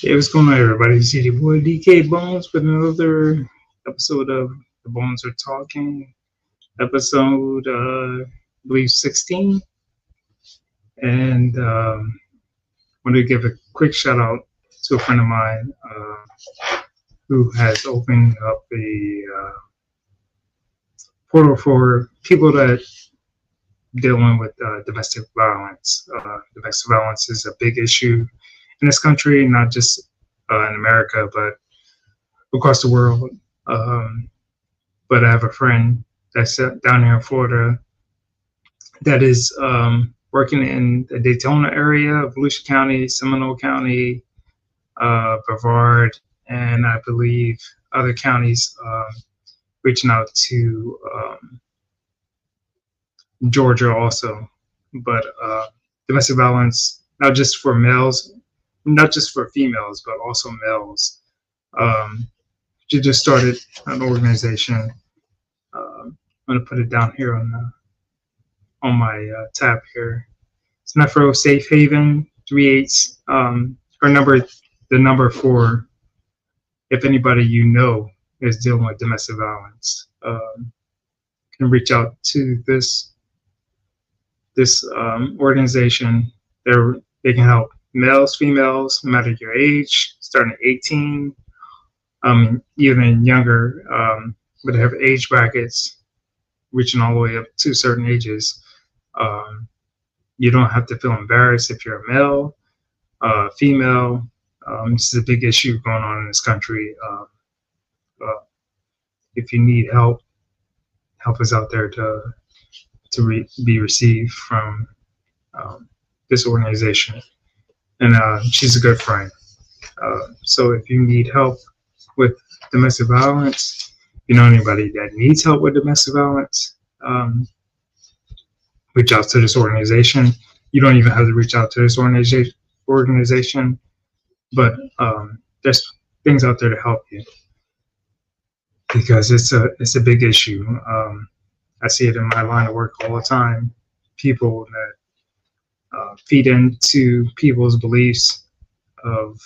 Hey, what's going on, everybody? It's your boy DK Bones with another episode of The Bones Are Talking, episode, I believe, 16. And want to give a quick shout out to a friend of mine who has opened up a portal for people that dealing with domestic violence. Domestic violence is a big issue in this country, not just in America, but across the world. But I have a friend that's down here in Florida that is working in the Daytona area, Volusia County, Seminole County, Brevard, and I believe other counties, reaching out to Georgia also. But domestic violence, not just for males, not just for females, but also males. She just started an organization. I'm going to put it down here on my tab here. It's Metro Safe Haven 38. Her number, the number for if anybody you know is dealing with domestic violence, can reach out to this organization. They can help males, females, no matter your age, starting at 18, even younger, but they have age brackets reaching all the way up to certain ages. You don't have to feel embarrassed if you're a male, female. This is a big issue going on in this country. If you need help is out there to be received from this organization. And she's a good friend. So if you need help with domestic violence, you know anybody that needs help with domestic violence, reach out to this organization. You don't even have to reach out to this organization, but there's things out there to help you because it's a big issue. I see it in my line of work all the time. People that feed into people's beliefs of,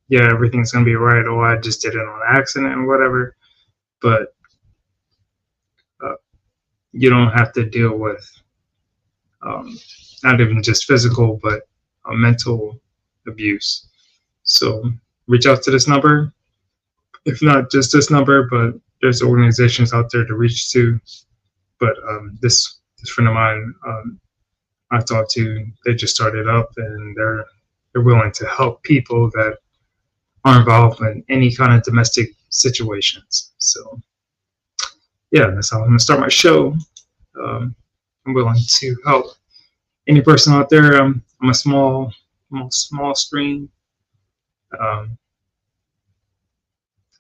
yeah, everything's gonna be right. Oh, I just did it on accident or whatever. But you don't have to deal with not even just physical, but mental abuse. So reach out to this number. If not just this number, but there's organizations out there to reach to. But this friend of mine I talked to, they just started up and they're willing to help people that are involved in any kind of domestic situations. So yeah, that's how I'm gonna start my show. I'm willing to help any person out there. I'm a small stream. I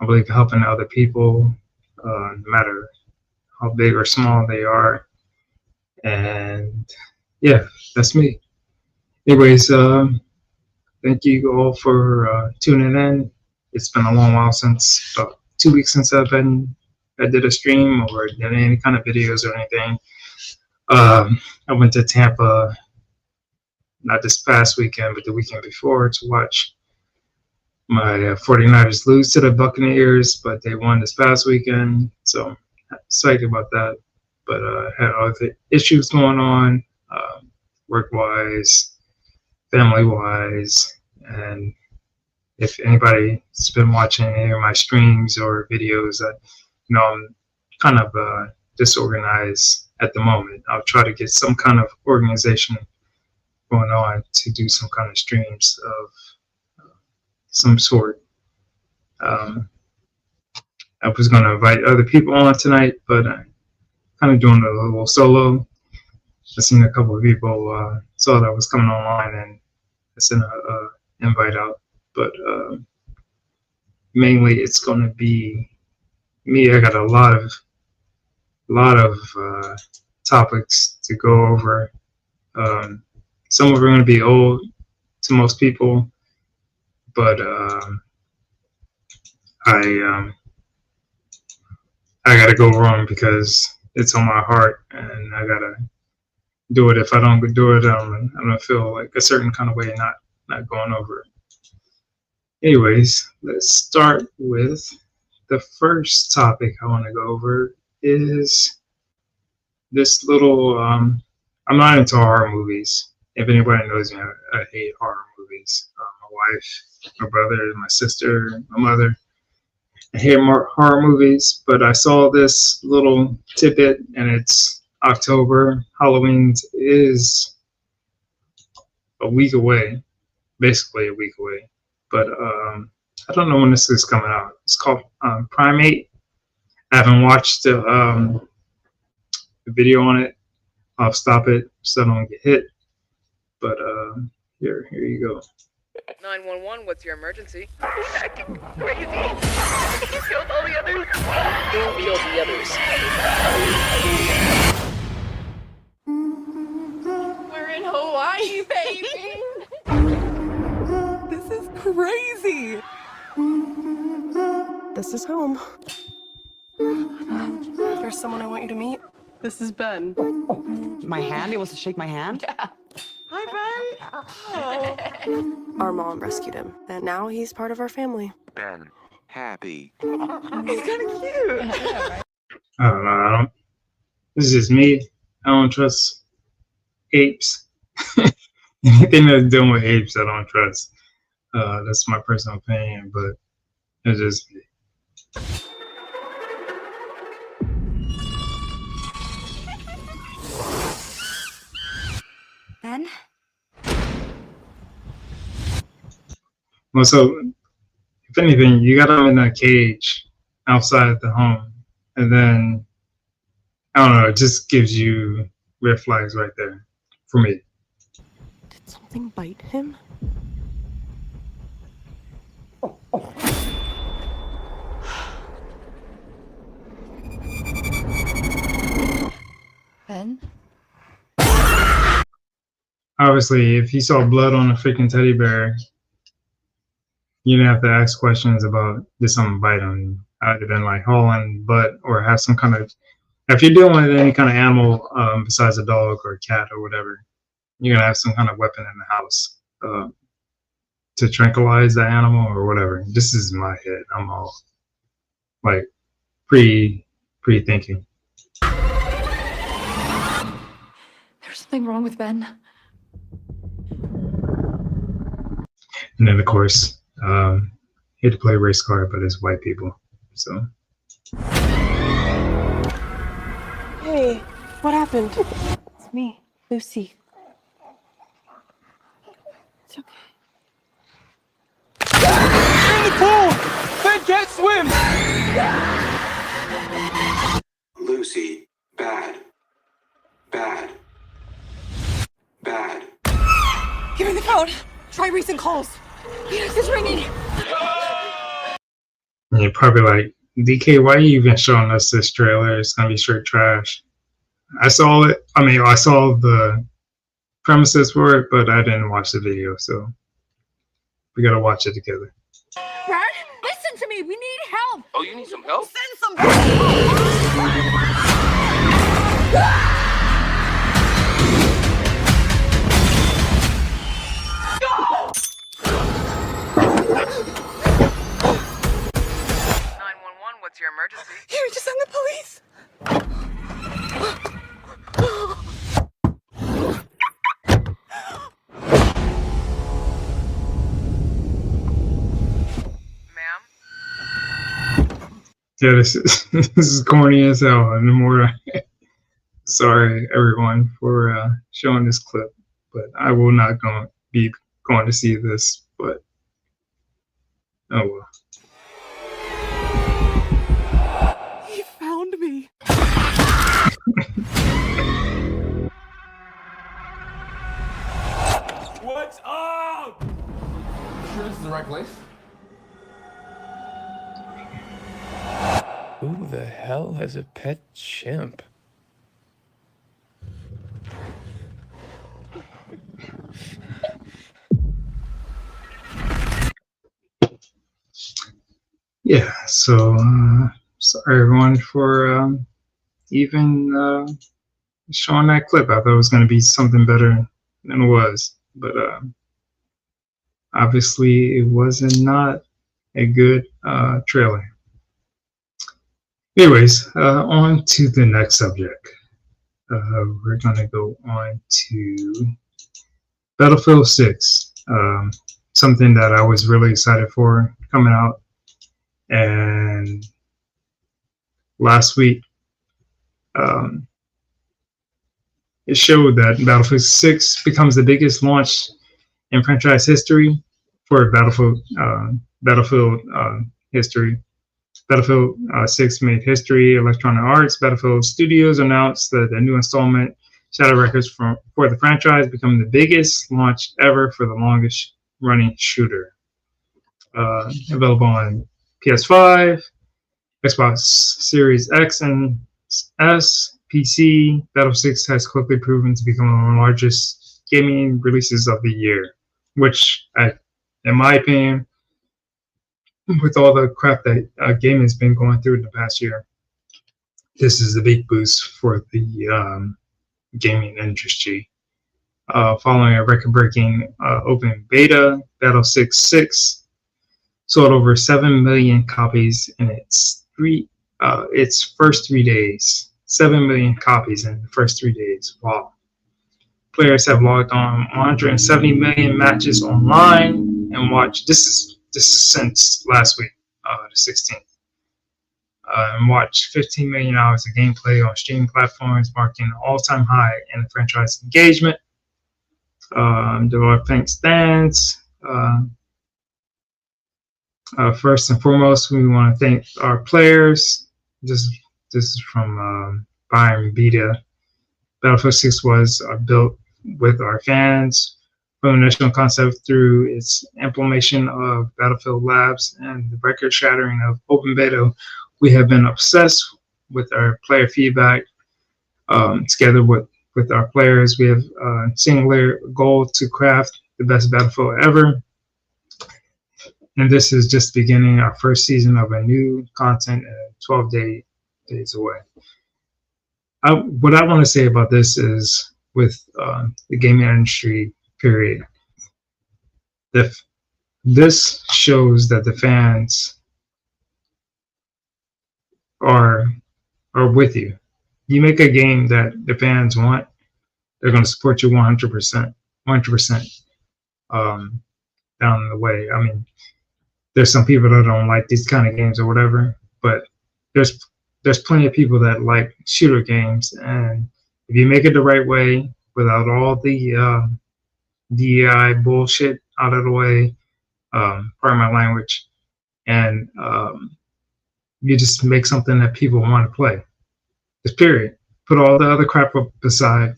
believe helping other people, no matter how big or small they are. And yeah, that's me. Anyways, thank you all for tuning in. It's been a long while since, about 2 weeks since I did a stream or did any kind of videos or anything. I went to Tampa, not this past weekend, but the weekend before, to watch my 49ers lose to the Buccaneers, but they won this past weekend, so I'm excited about that. But had other issues going on, work-wise, family-wise, and if anybody's been watching any of my streams or videos, I'm kind of disorganized at the moment. I'll try to get some kind of organization going on to do some kind of streams of some sort. I was going to invite other people on tonight, but I'm kind of doing a little solo. I seen a couple of people saw that I was coming online and I sent an invite out, but mainly it's going to be me. I got a lot of topics to go over. Some of them are going to be old to most people, but I got to go over them because it's on my heart, and I got to do it. If I don't do it, I'm going to feel like a certain kind of way not going over it. Anyways, let's start with the first topic I want to go over is this little. I'm not into horror movies. If anybody knows me, I hate horror movies. My wife, my brother, my sister, my mother. I hate more horror movies, but I saw this little tidbit, and it's October. Halloween is a week away, basically a week away. But I don't know when this is coming out. It's called Primate. I haven't watched the video on it. I'll stop it so I don't get hit. But here you go. 911, what's your emergency? He's acting crazy. He killed all the others. Who killed the others? We're in Hawaii, baby. This is crazy. This is home. There's someone I want you to meet. This is Ben. My hand? He wants to shake my hand? Yeah. Hi, Ben. Our mom rescued him, and now he's part of our family. Ben, happy. He's kind of cute. I don't know. This is just me. I don't trust apes. Anything that's dealing with apes, I don't trust. That's my personal opinion, but it's just me. Ben? Well, so if anything, you got them in a cage outside the home, and then I don't know. It just gives you red flags right there for me. Did something bite him? Ben? Obviously, if you saw blood on a freaking teddy bear, you didn't have to ask questions about did something bite on you. I'd have been like hauling butt or have some kind of. If you're dealing with any kind of animal besides a dog or a cat or whatever, you're gonna have some kind of weapon in the house to tranquilize the animal or whatever. This is my head. I'm all like pre-thinking. There's something wrong with Ben. And then of course, he had to play race car, but it's white people. So. Hey, what happened? It's me, Lucy. It's okay. In the pool! Ben can't swim! Lucy, bad. Bad. Bad. Give me the phone. Try recent calls. Yes, it's ringing. And you're probably like, DK, why are you even showing us this trailer? It's gonna be straight trash. I saw it. I mean, I saw the premises for it, but I didn't watch the video, so we gotta watch it together. Brad, listen to me. We need help. Oh, you need some help? Send somebody. What's your emergency? Here, just send the police. Ma'am? Yeah, this is corny as hell. And the more sorry everyone for showing this clip, but I will not be going to see this. But oh well. He found me. What's up? Sure this is the right place? Who the hell has a pet chimp? Yeah, so sorry everyone for even showing that clip. I thought it was going to be something better than it was, but obviously, it wasn't not a good trailer. Anyways, on to the next subject. We're gonna go on to Battlefield 6. Something that I was really excited for coming out, and last week it showed that Battlefield 6 becomes the biggest launch in franchise history for Battlefield history. Battlefield 6 made history. Electronic Arts Battlefield Studios announced that the new installment, Shadow Records, for the franchise, become the biggest launch ever for the longest running shooter. Available on PS5, Xbox Series X and S, PC, Battlefield 6 has quickly proven to become one of the largest gaming releases of the year, which, in my opinion, with all the crap that gaming has been going through in the past year, this is a big boost for the gaming industry. Following a record-breaking open beta, Battlefield 6 sold over 7 million copies in its first 3 days. 7 million copies in the first 3 days. Wow. Players have logged on 170 million matches online and watched. This is since last week, the 16th. And watched 15 million hours of gameplay on streaming platforms, marking an all-time high in the franchise engagement. There are thanks stands. First and foremost, we want to thank our players. This is from Byron Beta. Battlefield 6 was built with our fans. From the initial concept through its implementation of Battlefield Labs and the record-shattering of open beta, we have been obsessed with our player feedback. Together with our players, we have a singular goal to craft the best Battlefield ever. And this is just beginning our first season of a new content and 12 days away. What I want to say about this is with the gaming industry, period. This shows that the fans are with you. You make a game that the fans want, they're going to support you 100%, 100% down the way. I mean, there's some people that don't like these kind of games or whatever, but there's plenty of people that like shooter games, and if you make it the right way without all the DEI bullshit out of the way, pardon my language, and you just make something that people want to play. Just period. Put all the other crap up aside,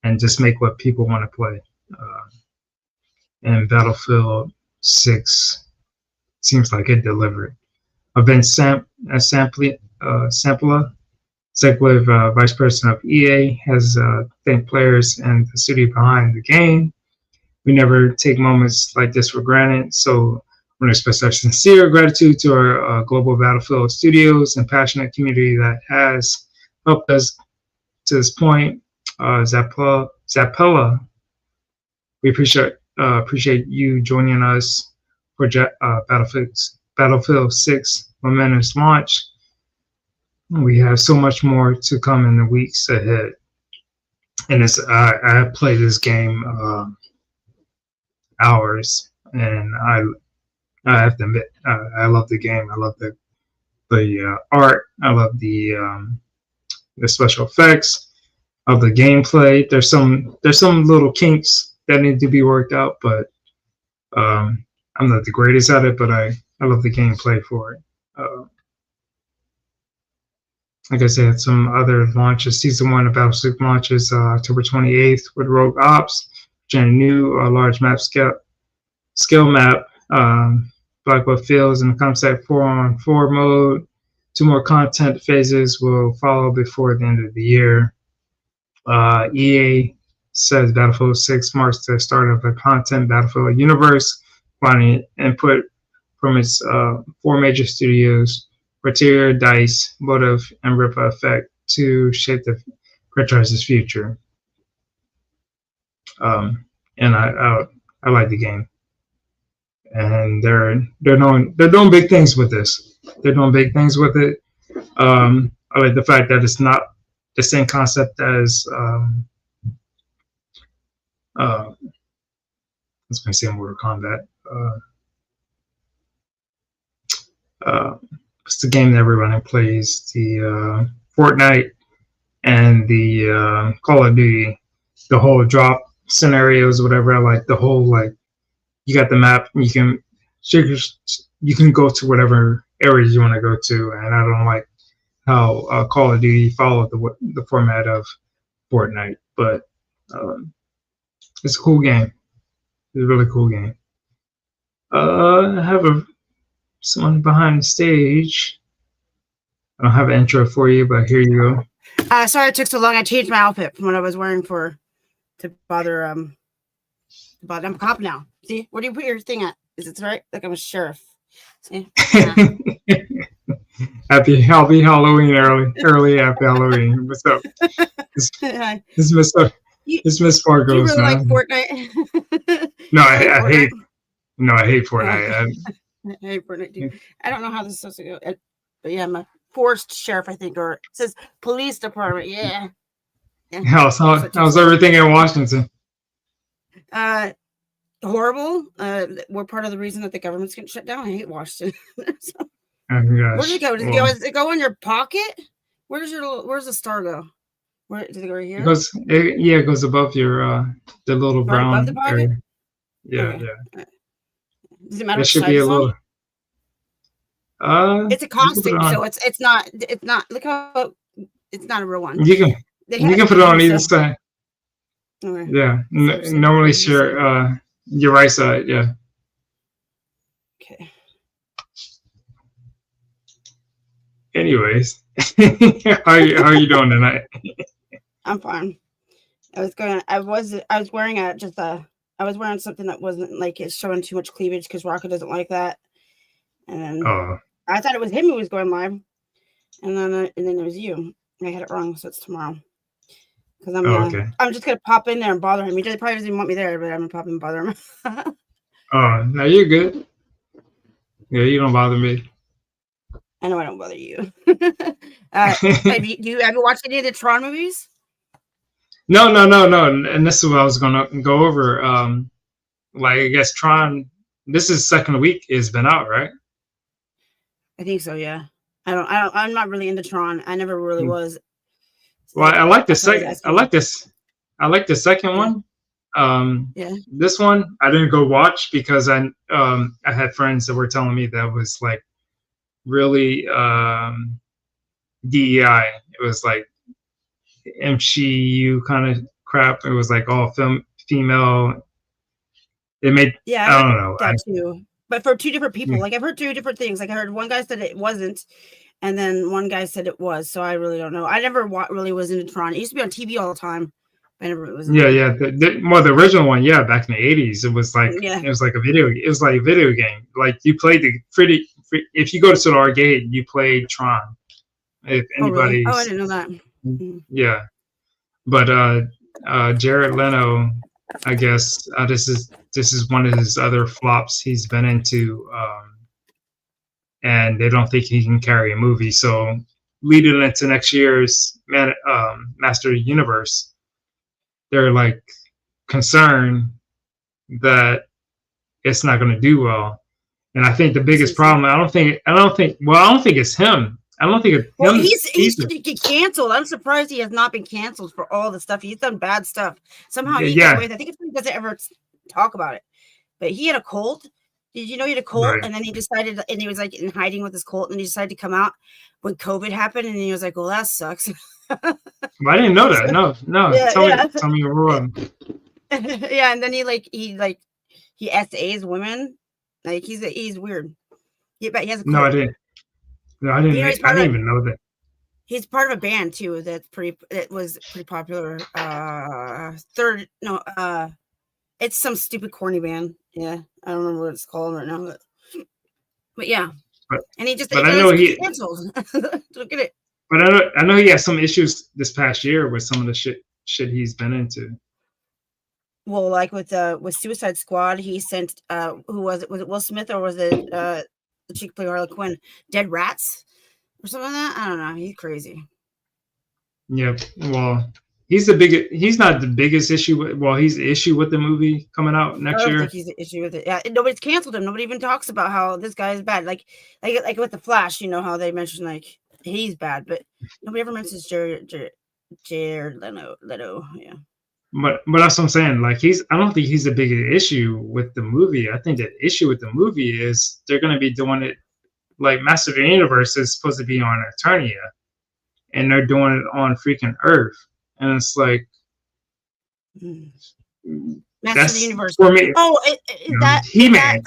and just make what people want to play. And Battlefield 6 seems like it delivered. Vince Sampler, Executive Vice President of EA, has thanked players and the studio behind the game. We never take moments like this for granted, so I want to express our sincere gratitude to our global Battlefield studios and passionate community that has helped us to this point. Zappella, we appreciate you joining us for Battlefield 6 momentous launch. We have so much more to come in the weeks ahead. And I played this game hours, and I have to admit, I love the game. I love the art. I love the special effects of the gameplay. There's some little kinks that need to be worked out, but I'm not the greatest at it, but I love the gameplay for it. Like I said, some other launches. Season 1 of Battlefield launches October 28th with Rogue Ops, which is a new large map scale map. Blackwood Fields in the concept 4-on-4 mode. 2 more content phases will follow before the end of the year. EA says Battlefield 6 marks the start of a content Battlefield universe, finding input from its 4 major studios, Criteria, DICE, Motive, and Ripple Effect to shape the franchise's future. And I I like the game, and they're doing big things with this. They're doing big things with it. I like the fact that it's not the same concept as I was going to say Mortal Kombat. It's the game that everybody plays, the Fortnite and the Call of Duty, the whole drop scenarios, whatever. I like the whole, like, you got the map, and you can go to whatever areas you want to go to, and I don't like how Call of Duty followed the format of Fortnite, but it's a cool game. It's a really cool game. I have someone behind the stage. I don't have an intro for you, but here you go. Sorry it took so long. I changed my outfit from what I was wearing to bother but I'm a cop now. See, where do you put your thing at? Is it right? Like I'm a sheriff. See? Yeah. Happy Halloween, early happy Halloween. What's up? This Miss Fargo's, you really man. like Fortnite? No, I hate Fortnite. I hate Fortnite too. I don't know how this is supposed to go, but yeah, I'm a forest sheriff, I think, or it says police department. Yeah. How's everything in Washington? Horrible. We're part of the reason that the government's getting shut down. I hate Washington. So, Oh my gosh. where does it go? Does it go in your pocket? Where's the star go? Where does it go right here? It goes above your the little Right brown above the pocket? area. Yeah, Okay. yeah. Does it matter? It Which should side be a it's on? little. It's a You can put costume, it on. so it's not. Look how it's not a real one. You can They you had can to put it on do either so. side. Okay. Yeah. So Normally, easy. your right side. Yeah. Okay. Anyways, how you doing tonight? I'm fine. I was wearing I was wearing something that wasn't like it's showing too much cleavage because Rocco doesn't like that. And then Oh, I thought it was him who was going live. And then it was you. I had it wrong, so it's tomorrow. Because okay. I'm just gonna pop in there and bother him. He probably doesn't even want me there, but I'm gonna pop in and bother him. Oh, no, you're good. Yeah, you don't bother me. I know I don't bother you. Do you ever watch any of the Tron movies? No. And this is what I was gonna go over. Like, I guess Tron. This is second week. It's been out, right? I think so. Yeah. I'm not really into Tron. I never really was. Well, I like the That's why I was second. asking. I like the second one. Yeah. This one I didn't go watch because I had friends that were telling me that was like really DEI. It was like MCU kind of crap. It was like all female. It made I don't know. That too. But for two different people, like I've heard two different things. Like I heard one guy said it wasn't, and then one guy said it was. So I really don't know. I never really was into Tron. It used to be on TV all the time. I never was. Yeah. The original one, yeah, back in the 80s, it was like Yeah. it was like a video game. Like you played if you go to the arcade, you played Tron. If Oh, really? anybody's Oh, I didn't know that. Mhm. yeah. But Jared Leto, I guess this is one of his other flops he's been into, and they don't think he can carry a movie. So leading into next year's Master Universe, they're like concerned that it's not going to do well. And I think the biggest problem, I don't think it's him. I don't think it's Well, him. he's going to get canceled. I'm surprised he has not been canceled for all the stuff. He's done bad stuff. Somehow he got away with it. I think it's because he doesn't ever talk about it. But he had a cold. Did you know he had a cold? Right. And then he decided, and he was like in hiding with his cold, and he decided to come out when COVID happened. And he was like, well, that sucks. Well, I didn't know that. No. Yeah, Tell me wrong. Yeah, and then he SAs women. Like he's weird. Yeah, but he has a cold. No, I didn't. No, I didn't. You know, I didn't even know that. He's part of a band too that was pretty popular. It's some stupid corny band. Yeah, I don't remember what it's called right now, but yeah. And he just I know he canceled. Look at it. But I know, he had some issues this past year with some of the shit he's been into. Yeah, he has a cold. I know he had some issues this past year with some of the shit he's been into. But I know he had some issues this past year with some of the shit he's been into. But I know he had some issues this past year with some of the shit he's been into. Well, like with Suicide Squad, he sent who was it? Was it Will Smith or was it the chick play Harley Quinn? Dead rats or something like that? I don't know. He's crazy. Yep. Well, he's not the biggest issue. Well, he's the issue with the movie coming out I next don't year. think he's the issue with it. Yeah, nobody's canceled him. Nobody even talks about how this guy is bad. Like with the Flash, you know how they mention like he's bad, but nobody ever mentions Jared Leto. Yeah. But that's what I'm saying. Like I don't think he's the biggest issue with the movie. I think the issue with the movie is they're going to be doing it like Master of the Universe is supposed to be on Eternia, and they're doing it on freaking Earth, and it's like Master of the Universe for me. Oh, He-Man.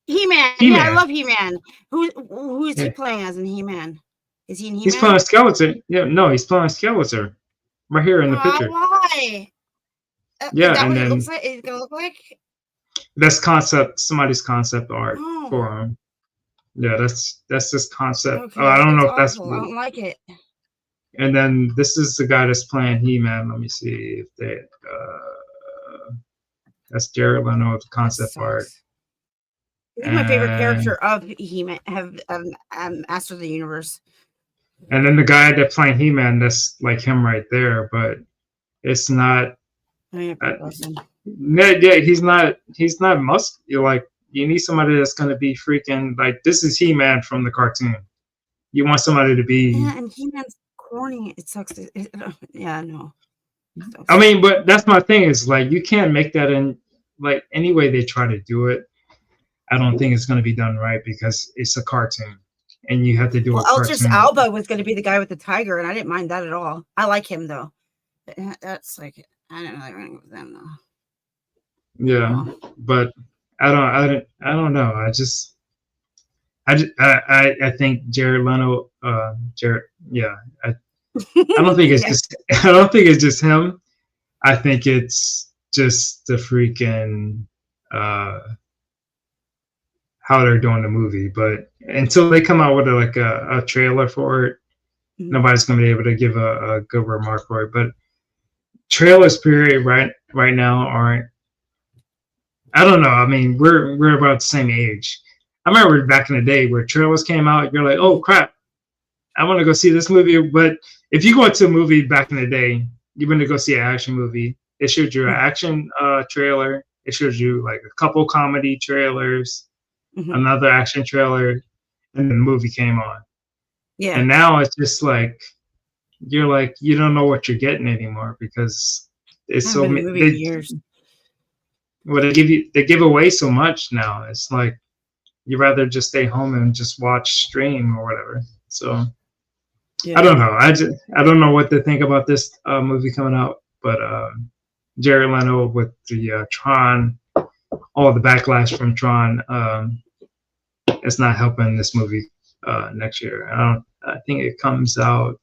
He-Man. Yeah, I love He-Man. Who is he playing as in He-Man? Is he in He-Man? He's playing Skeletor. Yeah, no, he's playing Skeletor. Right here in the picture. Why? Yeah, is that and what then it looks like? It's gonna look like? that's somebody's concept art for him. Yeah, that's this concept. Okay, I don't know if that's. I don't like it. And then this is the guy that's playing He-Man. Let me see if they. That's Jared Leto with the concept art. He's my favorite character of He-Man. Master of the Universe. And then the guy that's playing He-Man, that's like him right there, but it's not. Yeah, he's not. He's not You're like, you need somebody that's gonna be freaking like this is He-Man from the cartoon. You want somebody to be. Yeah, and He-Man's corny. It sucks. Yeah, no. I mean, but that's my thing is like you can't make that in like any way they try to do it. I don't think it's gonna be done right because it's a cartoon, and you have to do a cartoon. Idris Elba was going to be the guy with the tiger, and I didn't mind that at all. I like him though. But that's like I don't like running with them though. Yeah, but I don't know. I think Jared Leto. Yeah. I don't think it's just. I don't think it's just him. I think it's just the freaking how they're doing the movie. But until they come out with a trailer for it, nobody's gonna be able to give a good remark for it. But trailers, period, right now aren't. I don't know. I mean, we're about the same age. I remember back in the day where trailers came out, you're like, oh crap, I want to go see this movie. But if you go to a movie back in the day, you went to go see an action movie. It showed you an action trailer. It showed you like a couple comedy trailers, another action trailer, and then the movie came on. Yeah. And now it's just like you're like you don't know what you're getting anymore because it's so many years. Well, they give away so much now. It's like you'd rather just stay home and just watch stream or whatever. So yeah. I don't know. I don't know what to think about this movie coming out. But Jared Leto with the Tron, all the backlash from Tron, it's not helping this movie next year. I think it comes out.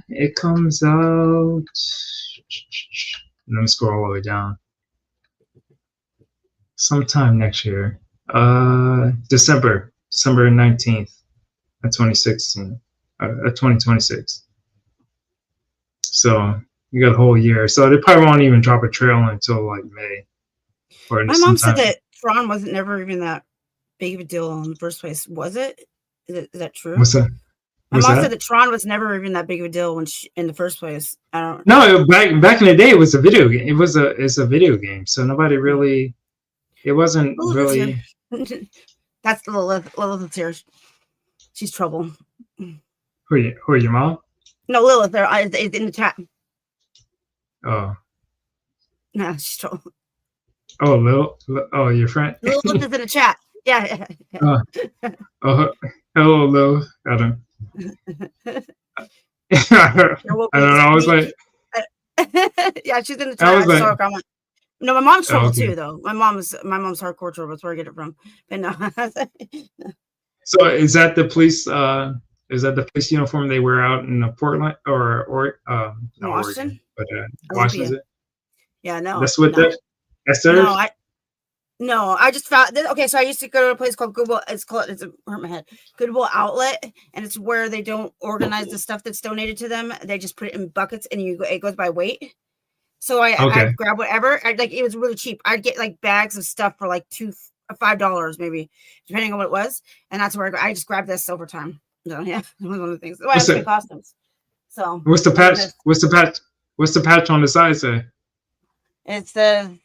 It comes out. Let me scroll all the way down. Sometime next year. December 19th of 2026. So you got a whole year. So they probably won't even drop a trailer until like May. My mom said that Tron wasn't never even that big of a deal in the first place. Was it? Is that true? What's that? My mom said that Tron was never even that big of a deal in the first place. I don't. No, back in the day, it was a video game. It's a video game, so nobody really. It wasn't really. That's Lilith here. She's trouble. Who are your mom? No, Lilith. There in the chat. Oh. No, she's trouble. Oh, oh, your friend. Lilith is in the chat. Yeah. Oh, hello, Lil. I don't know. I was like, yeah, she's in the chat. No, my mom's trouble too, though. My mom's hardcore trouble. That's where I get it from. But no. So is that the police? Is that the police uniform they wear out in Portland or Washington? Oregon, but Washington. Yeah, no. That's what that's there. No, No, I just found that. Okay, so I used to go to a place called Goodwill. It's hurt my head. Goodwill Outlet, and it's where they don't organize the stuff that's donated to them. They just put it in buckets, and it goes by weight. So I Okay. grab whatever. It was really cheap. I'd get like bags of stuff for like $5 maybe, depending on what it was. And that's where I just grabbed this over time. So yeah, it was one of the things. Well, I have good costumes. So What's the patch? What's the patch? What's the patch on the side say? It's the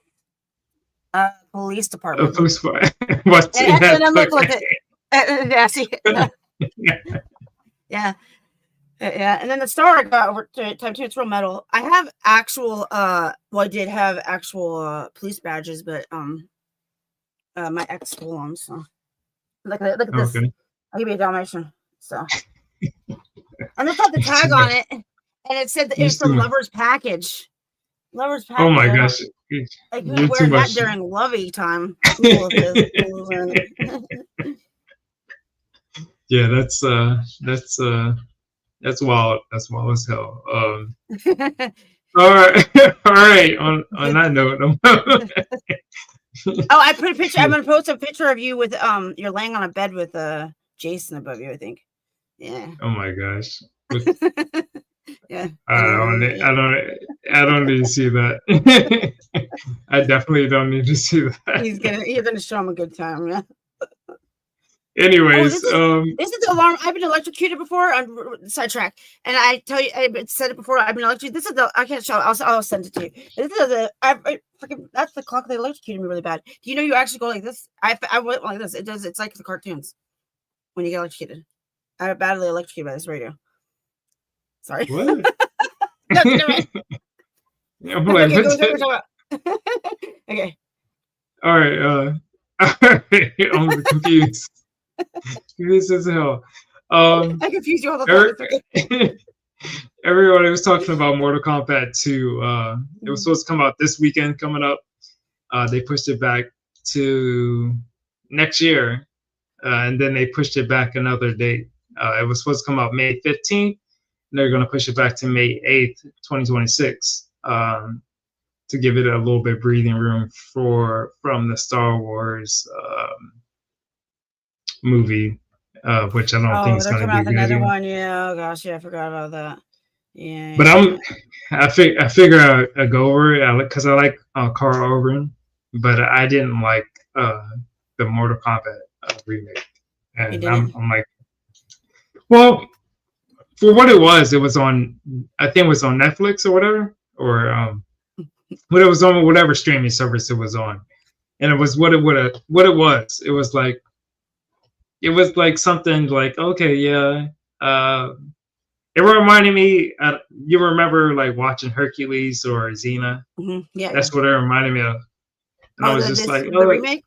police department. Police. What's and I'm like, look at yeah, see, yeah. Yeah, and then the star I got over time too. It's real metal. I have actual. Well, I did have actual police badges, but my ex stole them. So look at this. Okay. I'll give you a Dalmatian. So, and this had the tag on it, and it said that it was from Lover's Package. Lover's Package. Oh my gosh! Like who's wearing that during lovey time? Yeah, that's wild. That's wild as hell. All right, all right. On that note, I put a picture. I'm gonna post a picture of you with you're laying on a bed with Jason above you. I think. Yeah. Oh my gosh. Yeah. I don't need to see that. I definitely don't need to see that. You're gonna show him a good time. Yeah. Anyways, this is the alarm. I've been electrocuted before on sidetrack, and I tell you, I said it before. I've been electrocuted. This is the I can't show. I'll send it to you. This is that's the clock that electrocuted me really bad. Do you know you actually go like this? I went like this. It does. It's like the cartoons when you get electrocuted. I got badly electrocuted by this radio. Sorry. What? No, never mind. I'm like, okay. All right. I'm confused. Confused as hell. I confuse you all the time. Everyone was talking about Mortal Kombat 2. It was supposed to come out this weekend coming up. They pushed it back to next year. And then they pushed it back another date. It was supposed to come out May 15th. And they're going to push it back to May 8th, 2026. To give it a little bit breathing room from the Star Wars movie, which I don't think is going to be good. Another one, yeah. Oh gosh, yeah, I forgot about that. Yeah. But I figure I go over it because I like Carl Urban, but I didn't like the Mortal Kombat remake, and I'm like, well, for what it was on, I think it was on Netflix or whatever, or but it was on whatever streaming service it was on, and it was what it was. It was like something like, okay, yeah. It reminded me. You remember like watching Hercules or Xena? Mm-hmm. Yeah, that's what it reminded me of. And I was just like, the remake.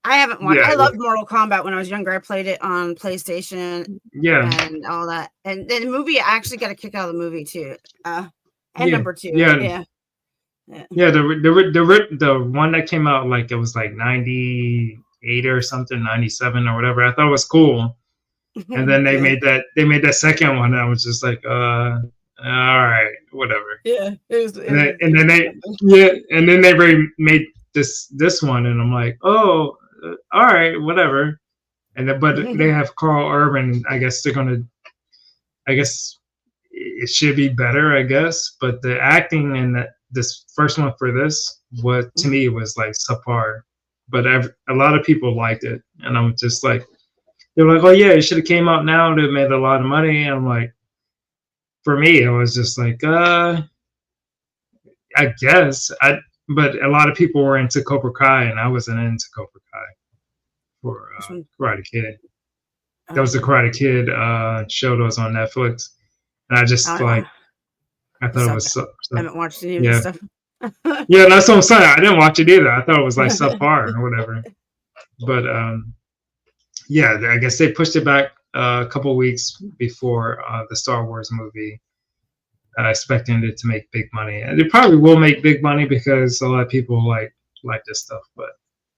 I haven't watched. Yeah, I loved Mortal Kombat when I was younger. I played it on PlayStation. Yeah, and all that. And then the movie, I actually got a kick out of the movie too. And number 2. Yeah. The one that came out like it was like 98 or something, 97 or whatever. I thought it was cool. And then they made that second one. And I was just like, all right, whatever. Yeah, and then they made this one, and I'm like, oh, all right, whatever. And then, but they have Carl Urban. I guess it should be better, I guess. But the acting in this first one for this to me was like subpar. But a lot of people liked it, and I'm just like, they're like, oh yeah, it should have came out now. It made a lot of money. And I'm like, for me, it was just like, I guess. But a lot of people were into Cobra Kai, and I wasn't into Cobra Kai for Karate Kid. That was the Karate Kid show that was on Netflix, and I just I thought it was. I haven't watched any of this stuff. Yeah, that's what I'm saying. I didn't watch it either. I thought it was like subpar or whatever. But yeah, I guess they pushed it back a couple weeks before the Star Wars movie, expecting it to make big money. And it probably will make big money because a lot of people like this stuff. But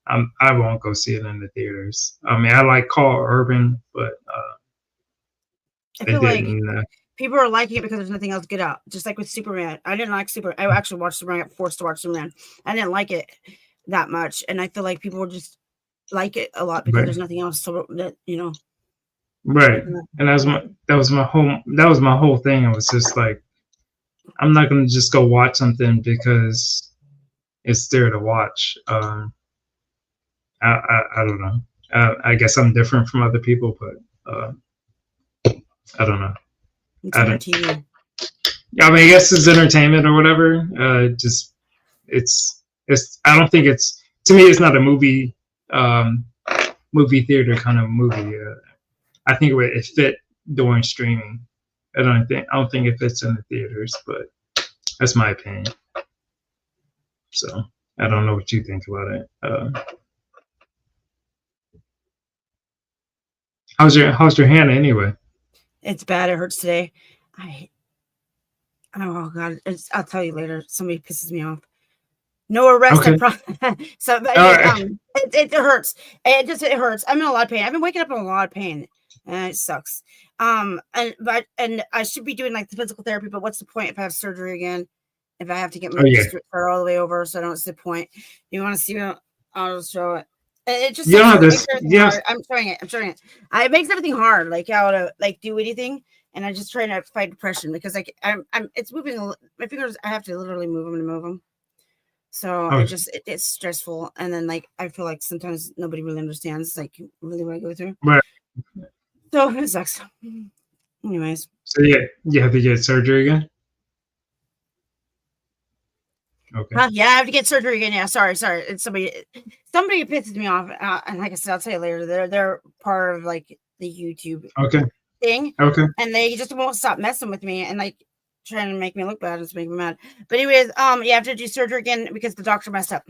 I won't go see it in the theaters. I mean, I like Carl Urban, but I feel like people are liking it because there's nothing else good out. Just like with Superman, I didn't like Superman. I actually watched Superman. I got forced to watch Superman. I didn't like it. that much, and I feel like people will just like it a lot because Right. there's nothing else to that Right. And that was my whole thing. It was just like, I'm not gonna just go watch something because it's there to watch. I don't know. I guess I'm different from other people, but I don't know. It's I on don't. TV. I mean, I guess it's entertainment or whatever. Just it's. I don't think it's, to me. It's not a movie, movie theater kind of movie. I think it fit during streaming. I don't think it fits in the theaters, but that's my opinion. So I don't know what you think about it. How's your hand anyway? It's bad. It hurts today. Oh God, I'll tell you later. Somebody pisses me off. No arrest. Okay. So but, All right. it hurts. It hurts. I'm in a lot of pain. I've been waking up in a lot of pain, and it sucks. And I should be doing like the physical therapy, but what's the point if I have surgery again? If I have to get my start all the way over, so I don't see the point. You want to see it? I'll just show it. It just makes everything hard. I'm showing it. It makes everything hard, like how to like do anything. And I'm just trying to fight depression because like it's moving my fingers. I have to literally move them to move them. So it's stressful. And then like I feel like sometimes nobody really understands like really what I go through. Right. So it sucks. Anyways. So yeah, you have to get surgery again. Okay. Yeah, I have to get surgery again. Yeah, sorry. It's somebody pisses me off. And like I said, I'll tell you later. They're part of like the YouTube thing. Okay. And they just won't stop messing with me and like trying to make me look bad. It's making me mad. But anyways, you have to do surgery again because the doctor messed up.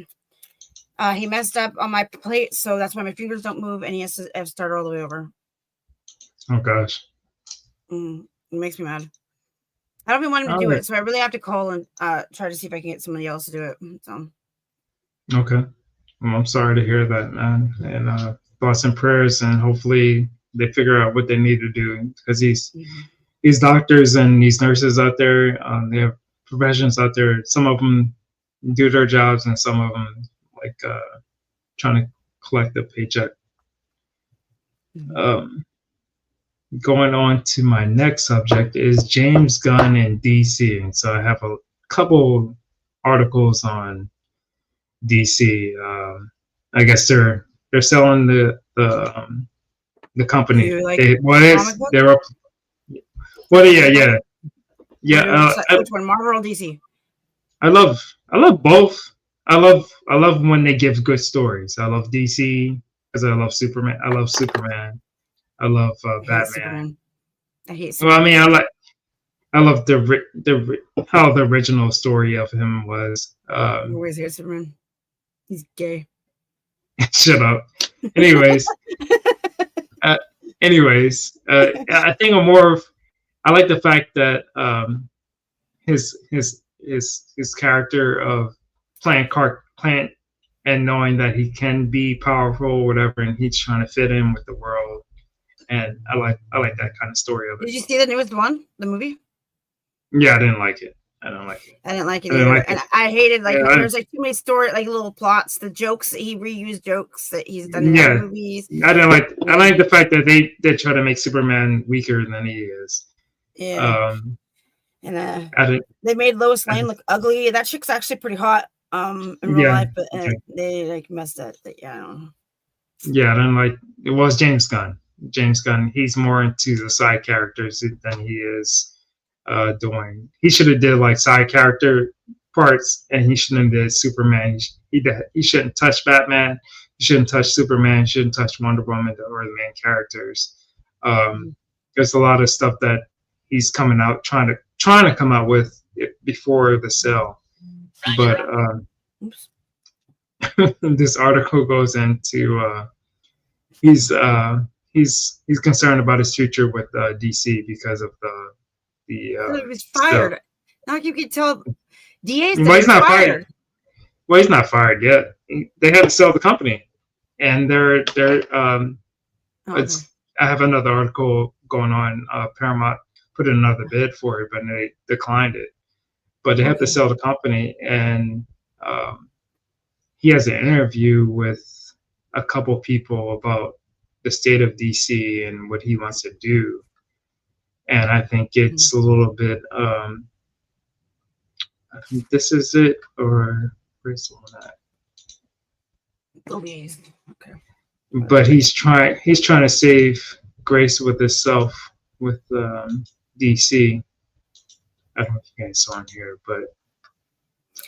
He messed up on my plate, so that's why my fingers don't move, and he has to start all the way over. Oh gosh. It makes me mad. I don't even want him to do it, so I really have to call and try to see if I can get somebody else to do it. So. Okay. Well, I'm sorry to hear that, man. And thoughts and prayers, and hopefully they figure out what they need to do, because these doctors and these nurses out there, they have professions out there. Some of them do their jobs, and some of them like trying to collect a paycheck. Going on to my next subject is James Gunn in DC, and so I have a couple articles on DC. I guess they're selling the company. Yeah. Which one, Marvel or DC? I love both. I love when they give good stories. I love DC because I love Superman. I love Superman. I love Batman. I hate Superman. Well, I mean, I love how the original story of him was. Always hate Superman. He's gay. Shut up. Anyways, I think I like the fact that his character of playing Plant and knowing that he can be powerful or whatever, and he's trying to fit in with the world. And I like that kind of story of it. Did you see the newest one, the movie? Yeah, I didn't like it. I didn't like it either. And I hated there's like too many like little plots, the jokes that he reused jokes that he's done in other movies. I like the fact that they try to make Superman weaker than he is. Yeah. They made Lois Lane look ugly. That chick's actually pretty hot in real life, but they like messed up. Yeah, I don't know. Yeah, I don't like it. Was James Gunn. He's more into the side characters than he is doing. He should have did like side character parts, and he shouldn't have did Superman. He shouldn't touch Batman. He shouldn't touch Superman. He shouldn't touch Wonder Woman or the main characters. There's a lot of stuff that he's coming out trying to come out with it before the sale, but this article goes into he's concerned about his future with DC because of he was fired. Now you can tell DA's he's not fired. Well, he's not fired yet. They have to sell the company, and they're I have another article going on. Paramount put in another bid for it, but they declined it. But they have to sell the company, and he has an interview with a couple people about the state of DC and what he wants to do. And I think it's a little bit, I think this is it, or where's the one at? Please. Okay. But he's trying to save grace with himself with DC. I don't know if you guys saw in here, but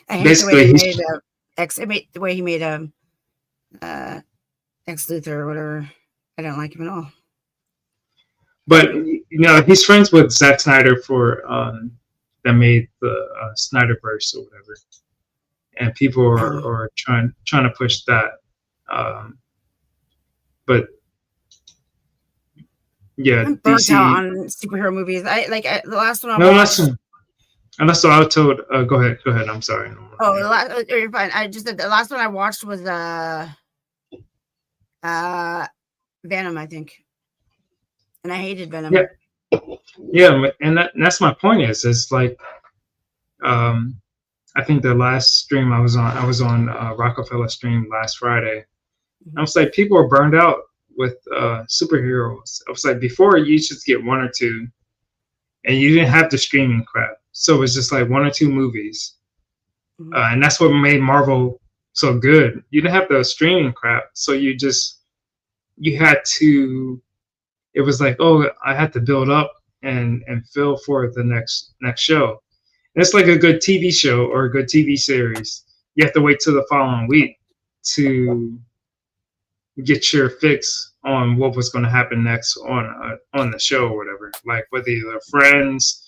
I hate basically the way he made Ex Luthor or whatever. I don't like him at all. but he's friends with Zack Snyder for that made the Snyderverse or whatever, and people are trying to push that. But yeah, I'm burnt DC. out on superhero movies. The last one I No, watched. and that's what I was told. Go ahead. I'm sorry. You're fine. The last one I watched was Venom, I think, and I hated Venom. Yeah, and that's my point. It's like, I think the last stream I was on Rockefeller stream last Friday. I was like, people are burned out with superheroes. I was like, before you just get one or two, and you didn't have the streaming crap, so it was just like one or two movies, and that's what made Marvel so good. You didn't have the streaming crap, so you had to. It was like, oh, I had to build up and fill for the next show. And it's like a good TV show or a good TV series. You have to wait till the following week to get your fix on what was going to happen next on the show or whatever. Like whether you're Friends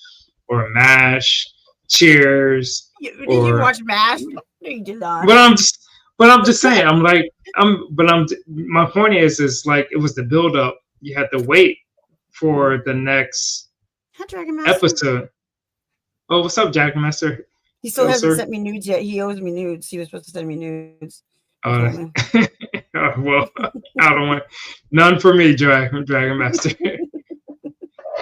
or MASH, Cheers. Did you watch MASH? No, you did not. But I'm just saying. My point is like it was the build up. You had to wait for the next episode. Oh, what's up, Jack Master? He still hasn't sent me nudes yet. He owes me nudes. He was supposed to send me nudes. Well, I don't want none for me, Dragon Master.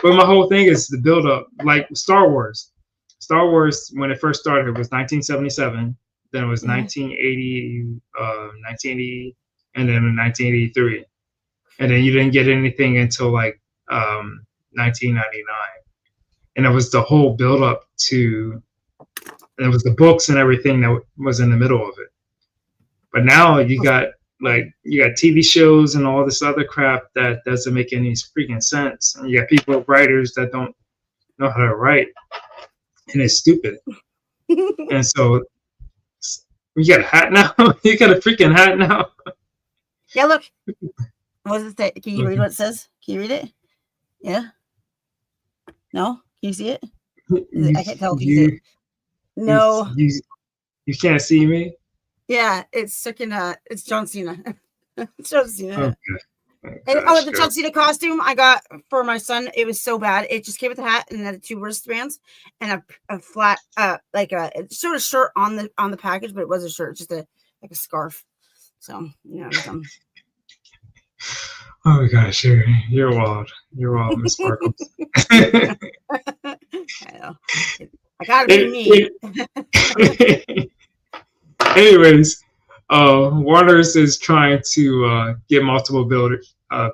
But my whole thing is the build up, like Star Wars. Star Wars, when it first started, it was 1977. Then it was 1980, and then 1983. And then you didn't get anything until like 1999. And it was the whole build up to, and it was the books and everything that was in the middle of it. But now you got TV shows and all this other crap that doesn't make any freaking sense. And you got writers that don't know how to write, and it's stupid. And so you got a hat now. You got a freaking hat now. Yeah, look. What does it say? Can you read what it says? Can you read it? Yeah. No. Can you see it? I can't tell if you see it. No. You can't see me. Yeah, it's freaking. It's John Cena. It's John Cena. Okay. The John Cena costume I got for my son. It was so bad. It just came with a hat and had 2 wristbands and a flat, it showed a shirt on the package, but it was a shirt, just a scarf. So Oh my gosh, you're wild. You're wild, Miss Sparkles. I know. I gotta be me. Anyways, Warner's is trying to get multiple bidders. I'll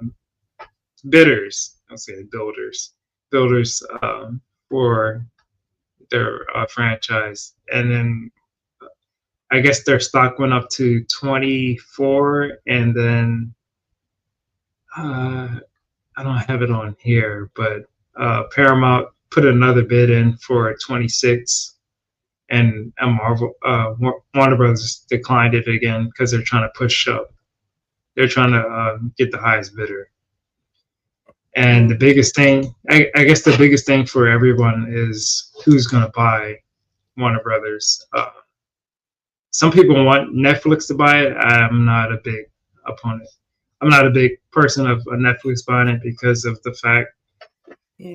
say builders for their franchise, and then I guess their stock went up to 24, and then I don't have it on here, but Paramount put another bid in for 26, and Warner Brothers declined it again because they're trying to push up. They're trying to get the highest bidder. And the biggest thing, I guess the biggest thing for everyone is who's going to buy Warner Brothers. Some people want Netflix to buy it. I'm not a big opponent. I'm not a big person of Netflix buying it because of the fact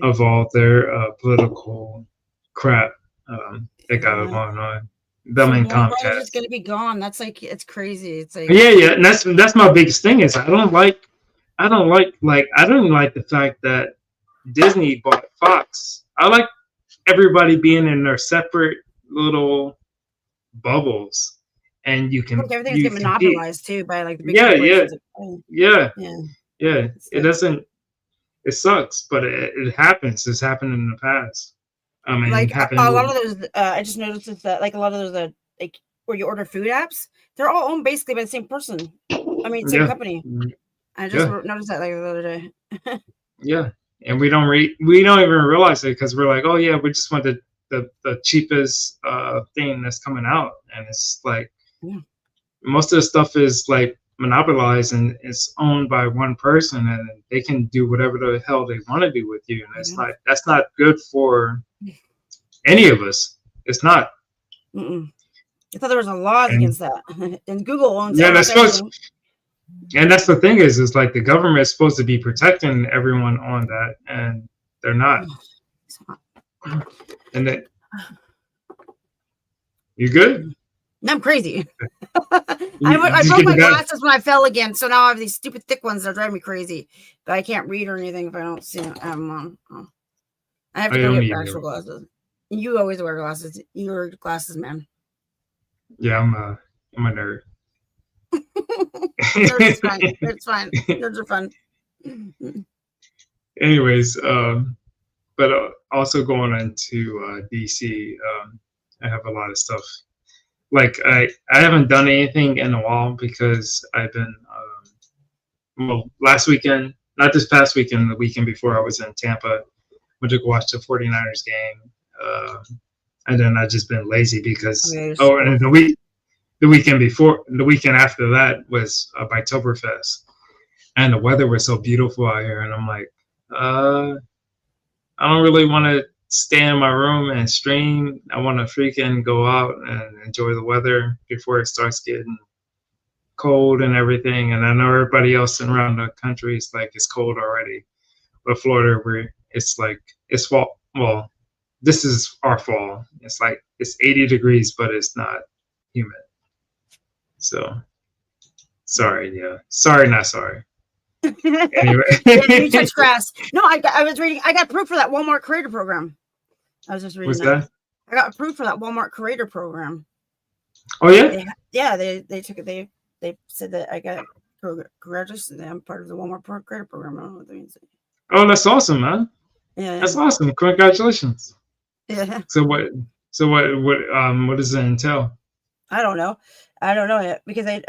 of all their political crap that got going on. Them and Comcast. It's gonna be gone. That's like, it's crazy. It's like yeah, and that's my biggest thing is I don't like the fact that Disney bought Fox. I like everybody being in their separate little bubbles and you Like can everything's getting compete. monopolized too by like the big Yeah, yeah, corporations. Like, oh, yeah, yeah, yeah. it's It like, doesn't. It sucks, but it happens. It's happened in the past. I mean, it like happened a lot with, of those. I just noticed is that like a lot of those like where you order food apps, they're all owned basically by the same person. I mean, same yeah, company. I just yeah, noticed that like the other day. yeah. And we don't even realize it because we're like, oh yeah, we just want the cheapest thing that's coming out, and it's like Yeah. most of the stuff is like monopolized and it's owned by one person, and they can do whatever the hell they want to do with you, and it's Yeah. like that's not good for any of us. It's not. Mm-mm. I thought there was a laws And against that, and Google owns yeah, that's almost supposed. everything. And that's the thing is like the government is supposed to be protecting everyone on that, and they're not. And that you good? I'm crazy. I Just broke get my that. glasses when I fell again, so now I have these stupid thick ones that drive me crazy. But I can't read or anything if I don't see them on. Oh. I have to I go don't get need actual them. glasses. You always wear glasses. You're a glasses man. Yeah, I'm a nerd. Nerds is fine. It's fine. Nerds are fun. Anyways, but also going into DC, I have a lot of stuff. Like I haven't done anything in a while because I've been well, last weekend, not this past weekend, the weekend before I was in Tampa, went to go watch the 49ers game. And then I just been lazy because and the weekend after that was Oktoberfest, and the weather was so beautiful out here, and I'm like, I don't really want to stay in my room and stream. I want to freaking go out and enjoy the weather before it starts getting cold and everything. And I know everybody else around the country is like it's cold already, but Florida, where it's like it's fall. Well, this is our fall. It's like it's 80 degrees, but it's not humid. So sorry, yeah, sorry, not sorry. Anyway, you touch grass. No, I was reading. I got approved for that Walmart Creator Program. I was just reading what's that? I got approved for that Walmart Creator Program. Oh yeah, They took it. They said that I got congratulations. I'm part of the Walmart Creator Program. I don't know what that means. oh that's awesome, man. Yeah, That's awesome. Congratulations. yeah. So what does it entail? I don't know yet because I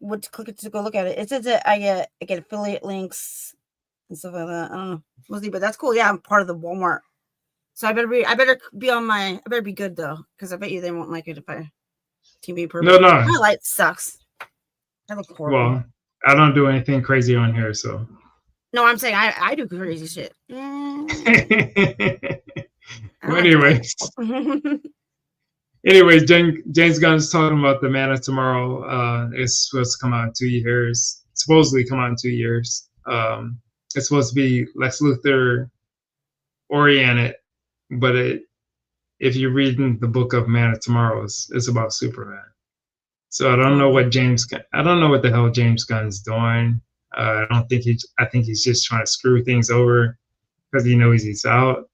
went to click it to go look at it. It says that I get affiliate links and stuff like that. I don't know. We'll see, but that's cool. Yeah, I'm part of the Walmart. So I better be good though, because I bet you they won't like it if I TV perfect. No. My light sucks. I look horrible. Well, I don't do anything crazy on here, so. No, I'm saying I do crazy shit. Well, anyways, James Gunn's talking about The Man of Tomorrow. It's supposed to come out in 2 years. Supposedly come out in 2 years. It's supposed to be Lex Luthor oriented, but if you're reading the book of Man of Tomorrow, it's about Superman. So I don't know what the hell James Gunn's doing. I think he's just trying to screw things over because he knows he's out.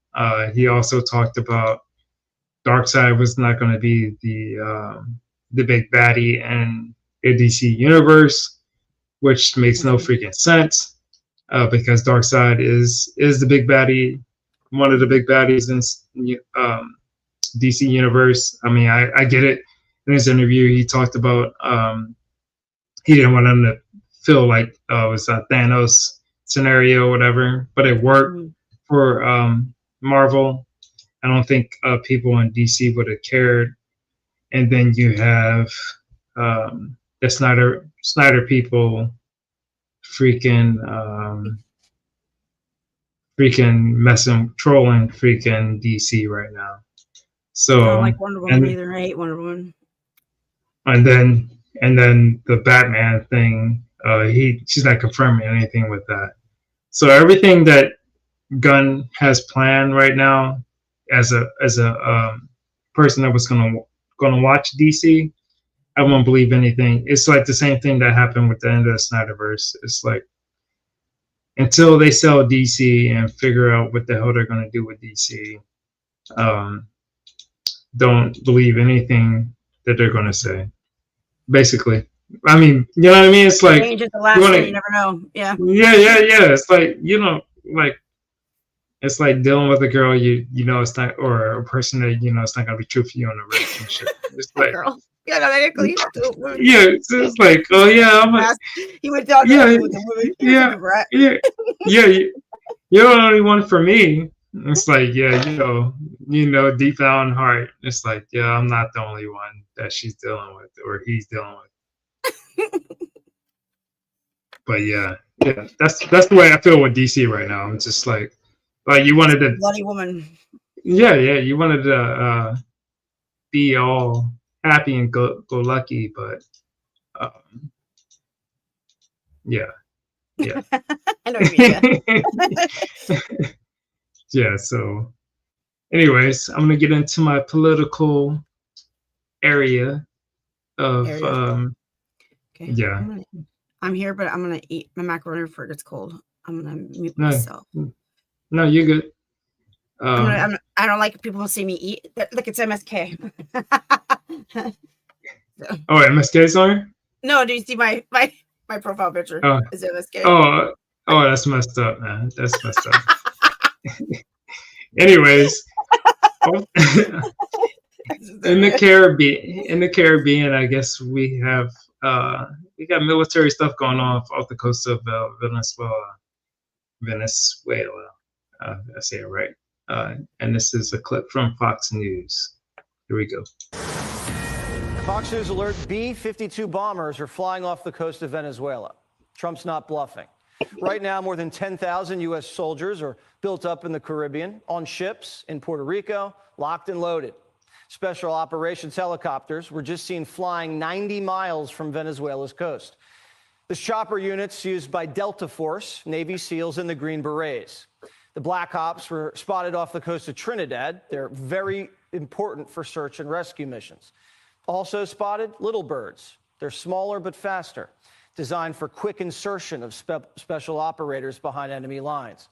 He also talked about Darkseid was not going to be the big baddie in the DC universe, which makes no freaking sense because Darkseid is the big baddie, one of the big baddies in DC universe. I mean, I get it. In his interview, he talked about he didn't want him to feel like it was a Thanos scenario or whatever, but it worked for Marvel. I don't think people in DC would have cared. And then you have the Snyder people freaking trolling freaking DC right now. So I don't like Wonder Woman either. I hate Wonder Woman. And then the Batman thing, she's not confirming anything with that. So everything that Gunn has planned right now, as a person that was gonna watch DC, I won't believe anything. It's like the same thing that happened with the end of the Snyderverse. It's like until they sell DC and figure out what the hell they're gonna do with DC, don't believe anything that they're gonna say. basically. I mean, you know what I mean? It's like Change is the you last want thing. You to, never know. Yeah. yeah. It's like like it's like dealing with a girl you know it's not, or a person that you know it's not gonna be true for you in a relationship. It's A like girl. Yeah, no, technically. yeah, it's like oh yeah, He went down yeah, there with the woman. He was like yeah, a rat. yeah, yeah. You're the only one for me. It's like yeah, deep down in heart, it's like yeah, I'm not the only one that she's dealing with or he's dealing with. But yeah, that's the way I feel with DC right now. I'm just like you wanted to, Bloody woman. yeah, you wanted to be all happy and go lucky, but yeah, yeah, I know what you mean. Yeah. yeah. So, anyways, I'm gonna get into my political area of Okay. yeah. I'm here, but I'm gonna eat my macaroni before it gets cold. I'm gonna mute No, myself. no, you're good. I don't like people see me eat. Look, it's MSK. Oh, MSK's on here? No, do you see my profile picture? Oh, Is MSK? oh, that's messed up, man. That's messed up. Anyways, in the Caribbean, I guess we got military stuff going on off the coast of Venezuela. I say it right. And this is a clip from Fox News. Here we go. Fox News alert, B-52 bombers are flying off the coast of Venezuela. Trump's not bluffing. Right now, more than 10,000 U.S. soldiers are built up in the Caribbean, on ships in Puerto Rico, locked and loaded. Special operations helicopters were just seen flying 90 miles from Venezuela's coast. The chopper units used by Delta Force, Navy SEALs, and the Green Berets. The Black Ops were spotted off the coast of Trinidad. They're very important for search and rescue missions. Also spotted little birds. They're smaller but faster, designed for quick insertion of special operators behind enemy lines.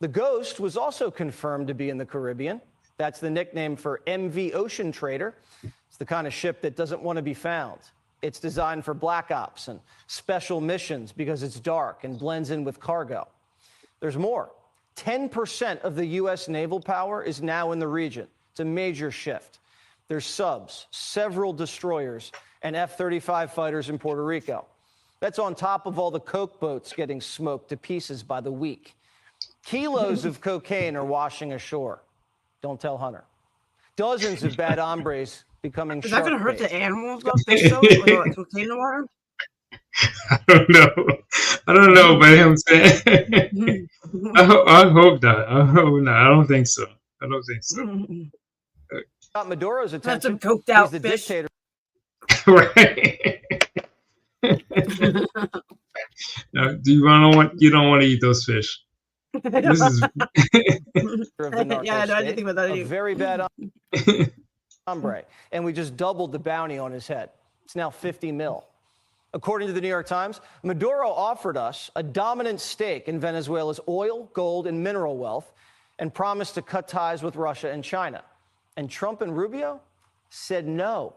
The Ghost was also confirmed to be in the Caribbean. That's the nickname for MV Ocean Trader. It's the kind of ship that doesn't want to be found. It's designed for black ops and special missions because it's dark and blends in with cargo. There's more. 10% of the U.S. naval power is now in the region. It's a major shift. There's subs, several destroyers, and F-35 fighters in Puerto Rico. That's on top of all the coke boats getting smoked to pieces by the week. Kilos of cocaine are washing ashore. Don't tell Hunter. Dozens of bad hombres becoming Is that going to hurt shark the animals, though? Fish, though? With cocaine in the water? I don't know about him saying. I hope not. I don't think so. Got Maduro's attention. That's a coked out He's the fish. dictator. Right. No, you don't want to eat those fish. This is Of the narco Yeah, I didn't state, think about that a either. very bad hombre, and we just doubled the bounty on his head. It's now 50 mil. According to the New York Times, Maduro offered us a dominant stake in Venezuela's oil, gold, and mineral wealth and promised to cut ties with Russia and China. And Trump and Rubio said no.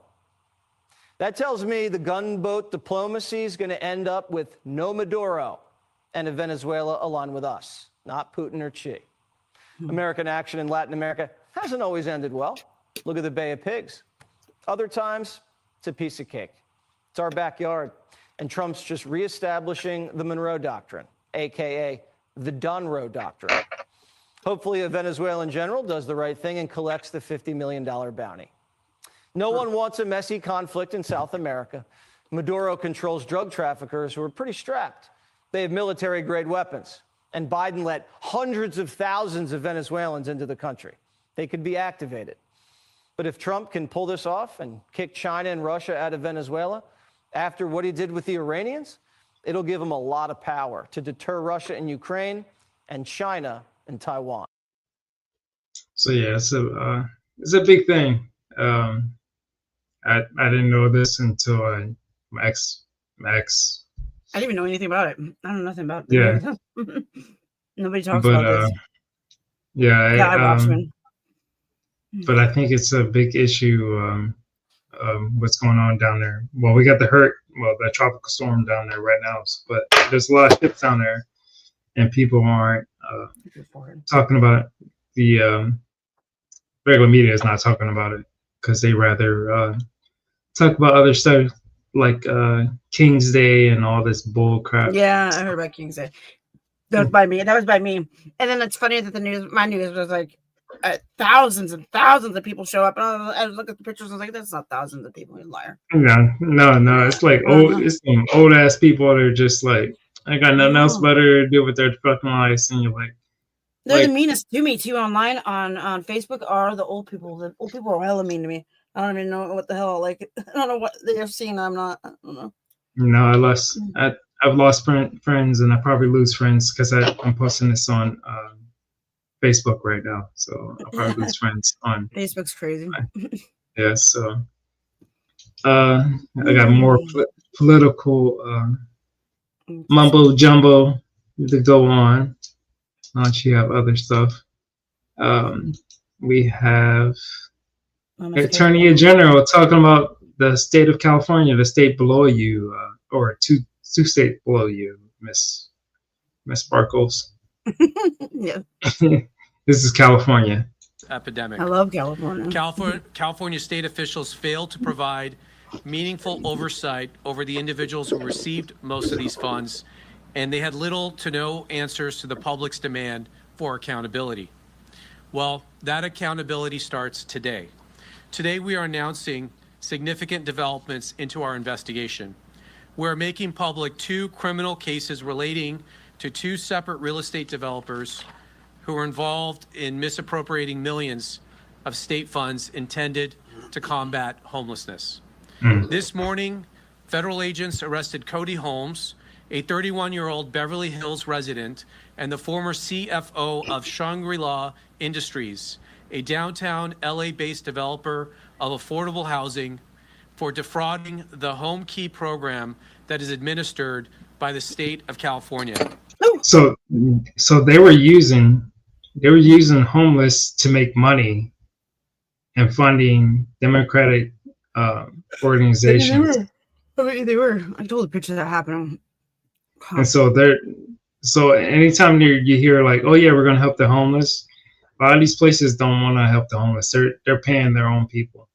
That tells me the gunboat diplomacy is going to end up with no Maduro and a Venezuela aligned with us, not Putin or Xi. American action in Latin America hasn't always ended well. Look at the Bay of Pigs. Other times, it's a piece of cake. It's our backyard. And Trump's just reestablishing the Monroe Doctrine, a.k.a. the Dunroe Doctrine. Hopefully, a Venezuelan general does the right thing and collects the $50 million bounty. No one wants a messy conflict in South America. Maduro controls drug traffickers who are pretty strapped. They have military-grade weapons. And Biden let hundreds of thousands of Venezuelans into the country. They could be activated. But if Trump can pull this off and kick China and Russia out of Venezuela, after what he did with the Iranians, it'll give him a lot of power to deter Russia and Ukraine and China and Taiwan. so yeah, it's a big thing. I didn't know this until my ex. I didn't even know anything about it. I know nothing about it. Yeah. Nobody talks But about this. yeah, I watch them. but I think it's a big issue what's going on down there. Well, we got the tropical storm down there right now, but there's a lot of ships down there, and people aren't talking about the regular media is not talking about it because they rather talk about other stuff like King's Day and all this bull crap. Yeah, I heard about King's Day. That was by me. That was by me. And then it's funny that my news was like thousands and thousands of people show up. And I look at the pictures. I was like, that's not thousands of people. You're a liar. No. It's like it's some old ass people that are just like, I got nothing else better to do with their fucking lives. And you're like, they're the meanest to me too online on Facebook are the old people. The old people are hella mean to me. I don't even know what the hell. Like, I don't know what they're seeing. I don't know. No, I've lost friends, and I probably lose friends because I'm posting this on Facebook right now. So I'll probably lose friends on Facebook's crazy. Yeah, so I got more political mumbo jumbo to go on. Not you have other stuff. We have Attorney General talking about the state of California, the state below you, or two states below you, Miss Sparkles. Yeah. This is California. Epidemic. I love California. California state officials failed to provide meaningful oversight over the individuals who received most of these funds, and they had little to no answers to the public's demand for accountability. Well, that accountability starts today. Today, we are announcing significant developments into our investigation. We're making public 2 criminal cases relating to 2 separate real estate developers who were involved in misappropriating millions of state funds intended to combat homelessness. This morning, federal agents arrested Cody Holmes, a 31-year-old Beverly Hills resident and the former CFO of Shangri-La Industries, a downtown LA-based developer of affordable housing, for defrauding the Home Key program that is administered by the state of California. So they were using homeless to make money and funding Democratic organizations. They were. I told the picture that happened. And so anytime you hear like, oh yeah, we're gonna help the homeless, a lot of these places don't want to help the homeless. They're paying their own people.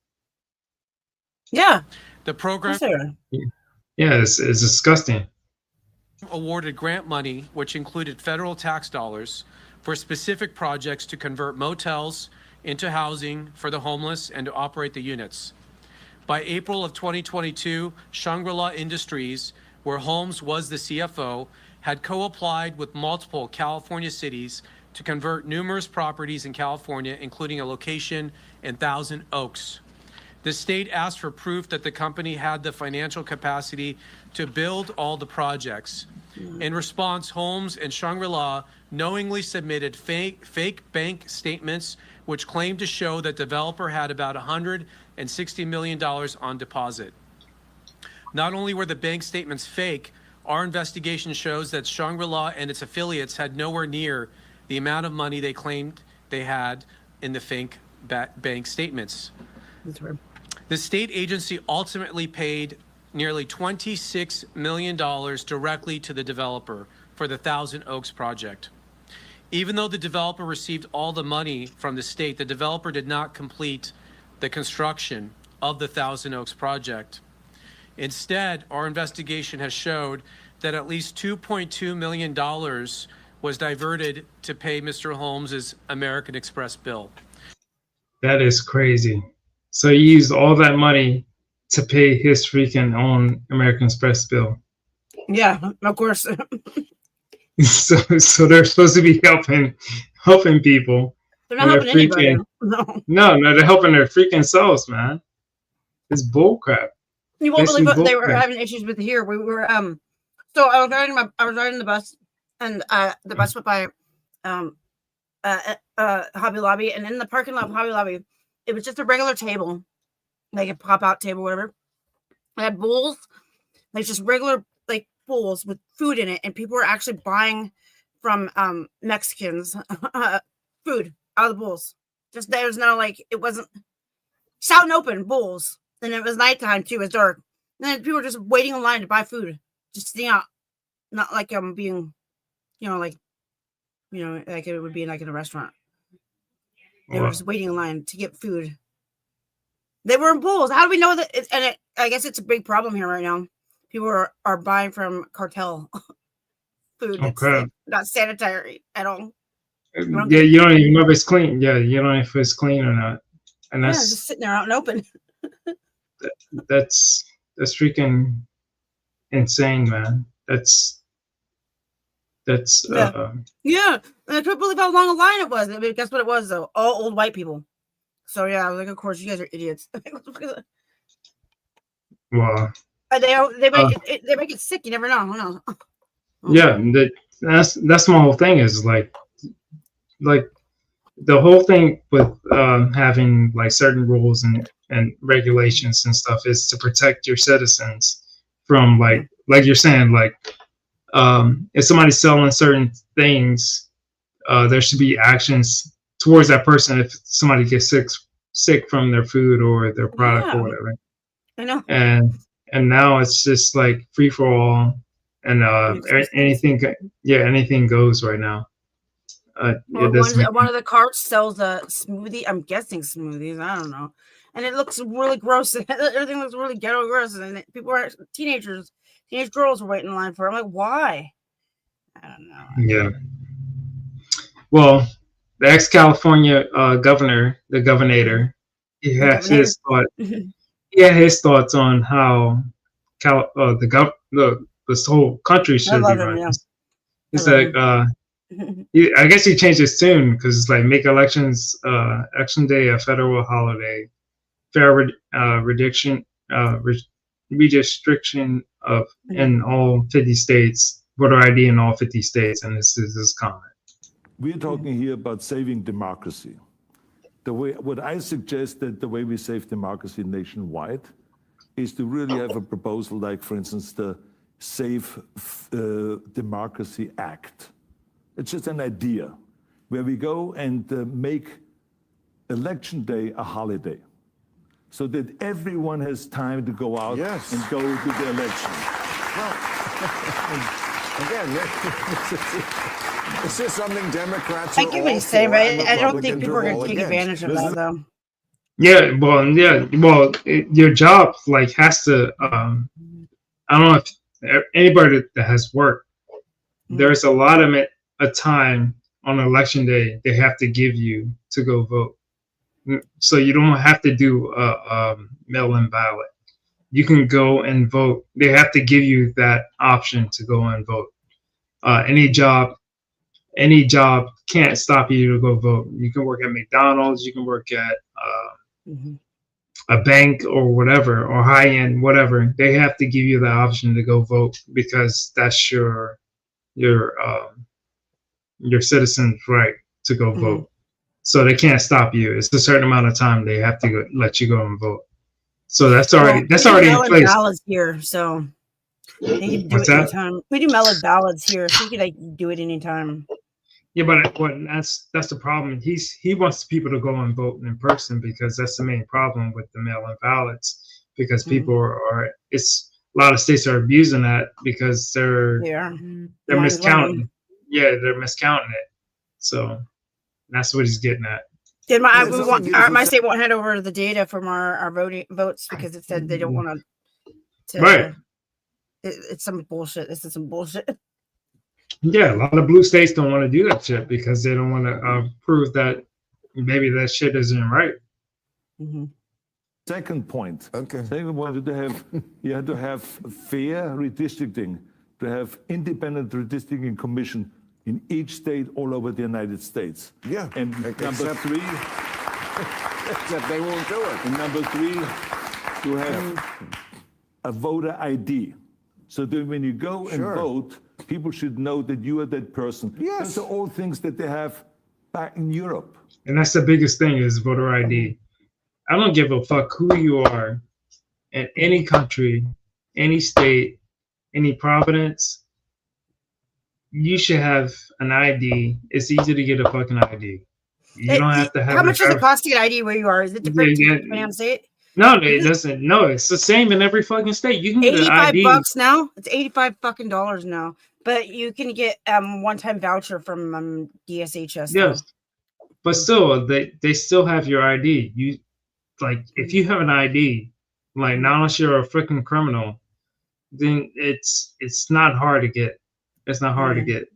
Yeah. The program it's disgusting. Awarded grant money, which included federal tax dollars, for specific projects to convert motels into housing for the homeless and to operate the units. By April of 2022, Shangri-La Industries, where Holmes was the CFO, had co-applied with multiple California cities to convert numerous properties in California, including a location in Thousand Oaks. The state asked for proof that the company had the financial capacity to build all the projects. In response, Holmes and Shangri-La knowingly submitted fake bank statements which claimed to show that the developer had about $160 million on deposit. Not only were the bank statements fake, our investigation shows that Shangri-La and its affiliates had nowhere near the amount of money they claimed they had in the fake bank statements. That's right. The state agency ultimately paid nearly $26 million directly to the developer for the Thousand Oaks project. Even though the developer received all the money from the state, the developer did not complete the construction of the Thousand Oaks project. Instead, our investigation has showed that at least $2.2 million was diverted to pay Mr. Holmes' American Express bill. That is crazy. So he used all that money to pay his freaking own American Express bill. Yeah, of course. So they're supposed to be helping people. They're not helping anybody. No, they're helping their freaking selves, man. It's bullcrap. You won't believe what they were having issues with here. We were so I was riding the bus, and the bus went by Hobby Lobby, and in the parking lot of Hobby Lobby, it was just a regular table, like a pop-out table, whatever. It had bowls, like just regular like bowls with food in it, and people were actually buying from Mexicans food out of the bowls. Just there's no like it wasn't just out and open bowls. and it was nighttime too. It was dark. And then people were just waiting in line to buy food, just sitting out, not like being, like it would be like in a restaurant. They were just waiting in line to get food. They were in pools. How do we know that? I guess it's a big problem here right now. People are buying from cartel food that's not sanitary at all. Yeah, you don't even know if it's clean. Yeah, you don't know if it's clean or not. And that's just sitting there out and open. that's freaking insane, man. That's yeah. And I couldn't believe how long a line it was. I mean, guess what it was though? All old white people. So yeah, I was like, of course you guys are idiots. Wow. They make it sick. You never know. Who knows? Yeah, that's my whole thing is like the whole thing with having like certain rules and regulations and stuff is to protect your citizens from like you're saying, like if somebody's selling certain things, there should be actions towards that person if somebody gets sick from their food or their product or whatever. I know. And now it's just like free for all, and anything goes right now. One of the carts sells a smoothie. I'm guessing smoothies. I don't know. And it looks really gross. Everything looks really ghetto gross. And teenage girls are waiting in line for it. I'm like, why? I don't know. Yeah. Well, the ex-California governor, the governator, he has his thought. He had his thoughts on how this whole country should be run. Yeah. He's like, I guess he changed his tune because it's like make election day a federal holiday, fair redistriction of in all 50 states, voter ID in all 50 states, and this is his comment. We're talking here about saving democracy. What I suggest that the way we save democracy nationwide is to really have a proposal like, for instance, the Save Democracy Act. It's just an idea where we go and make election day a holiday so that everyone has time to go out and go to the election. Well, again, this is something Democrats are all for. I get what he's saying, but I don't think people are going to take advantage of that, though. Yeah, well, your job like has to. I don't know if anybody that has work. There's a lot of a time on election day they have to give you to go vote, so you don't have to do a mail-in ballot. You can go and vote. They have to give you that option to go and vote. Any job can't stop you to go vote. You can work at McDonald's, you can work at a bank or whatever, or high-end whatever. They have to give you the option to go vote because that's your citizen's right to go vote. So they can't stop you. It's a certain amount of time they have to let you go and vote. So that's already in place. Ballots here, so they can do it anytime. We do mail-in ballots here, so you can like do it anytime. Yeah, but that's the problem. He wants people to go and vote in person because that's the main problem with the mail-in ballots. Because people are a lot of states are abusing that because they're miscounting. Yeah, they're miscounting it. So that's what he's getting at. My state won't hand over the data from our votes because it said they don't want to. Right. It's some bullshit. This is some bullshit. Yeah, a lot of blue states don't want to do that shit because they don't want to prove that maybe that shit isn't right. Second point. Okay. Second point, you have to have fair redistricting, to have independent redistricting commission in each state all over the United States. Yeah. And number three, except they won't do it. And number three, to have a voter ID. So that when you go and vote, people should know that you are that person. Yes. Those are all things that they have back in Europe. And that's the biggest thing is voter ID. I don't give a fuck who you are in any country, any state, any province. You should have an ID. It's easy to get a fucking ID. You don't have to have. How much does it cost to get ID where you are? Is it different depending on state? No, it doesn't. No, it's the same in every fucking state. You can get an 85 ID. bucks now. It's 85 fucking dollars now. But you can get one-time voucher from DSHS. Yes, but still, they still have your ID. You like if you have an ID, like not unless you're a freaking criminal, then it's not hard to get. It's not hard to get.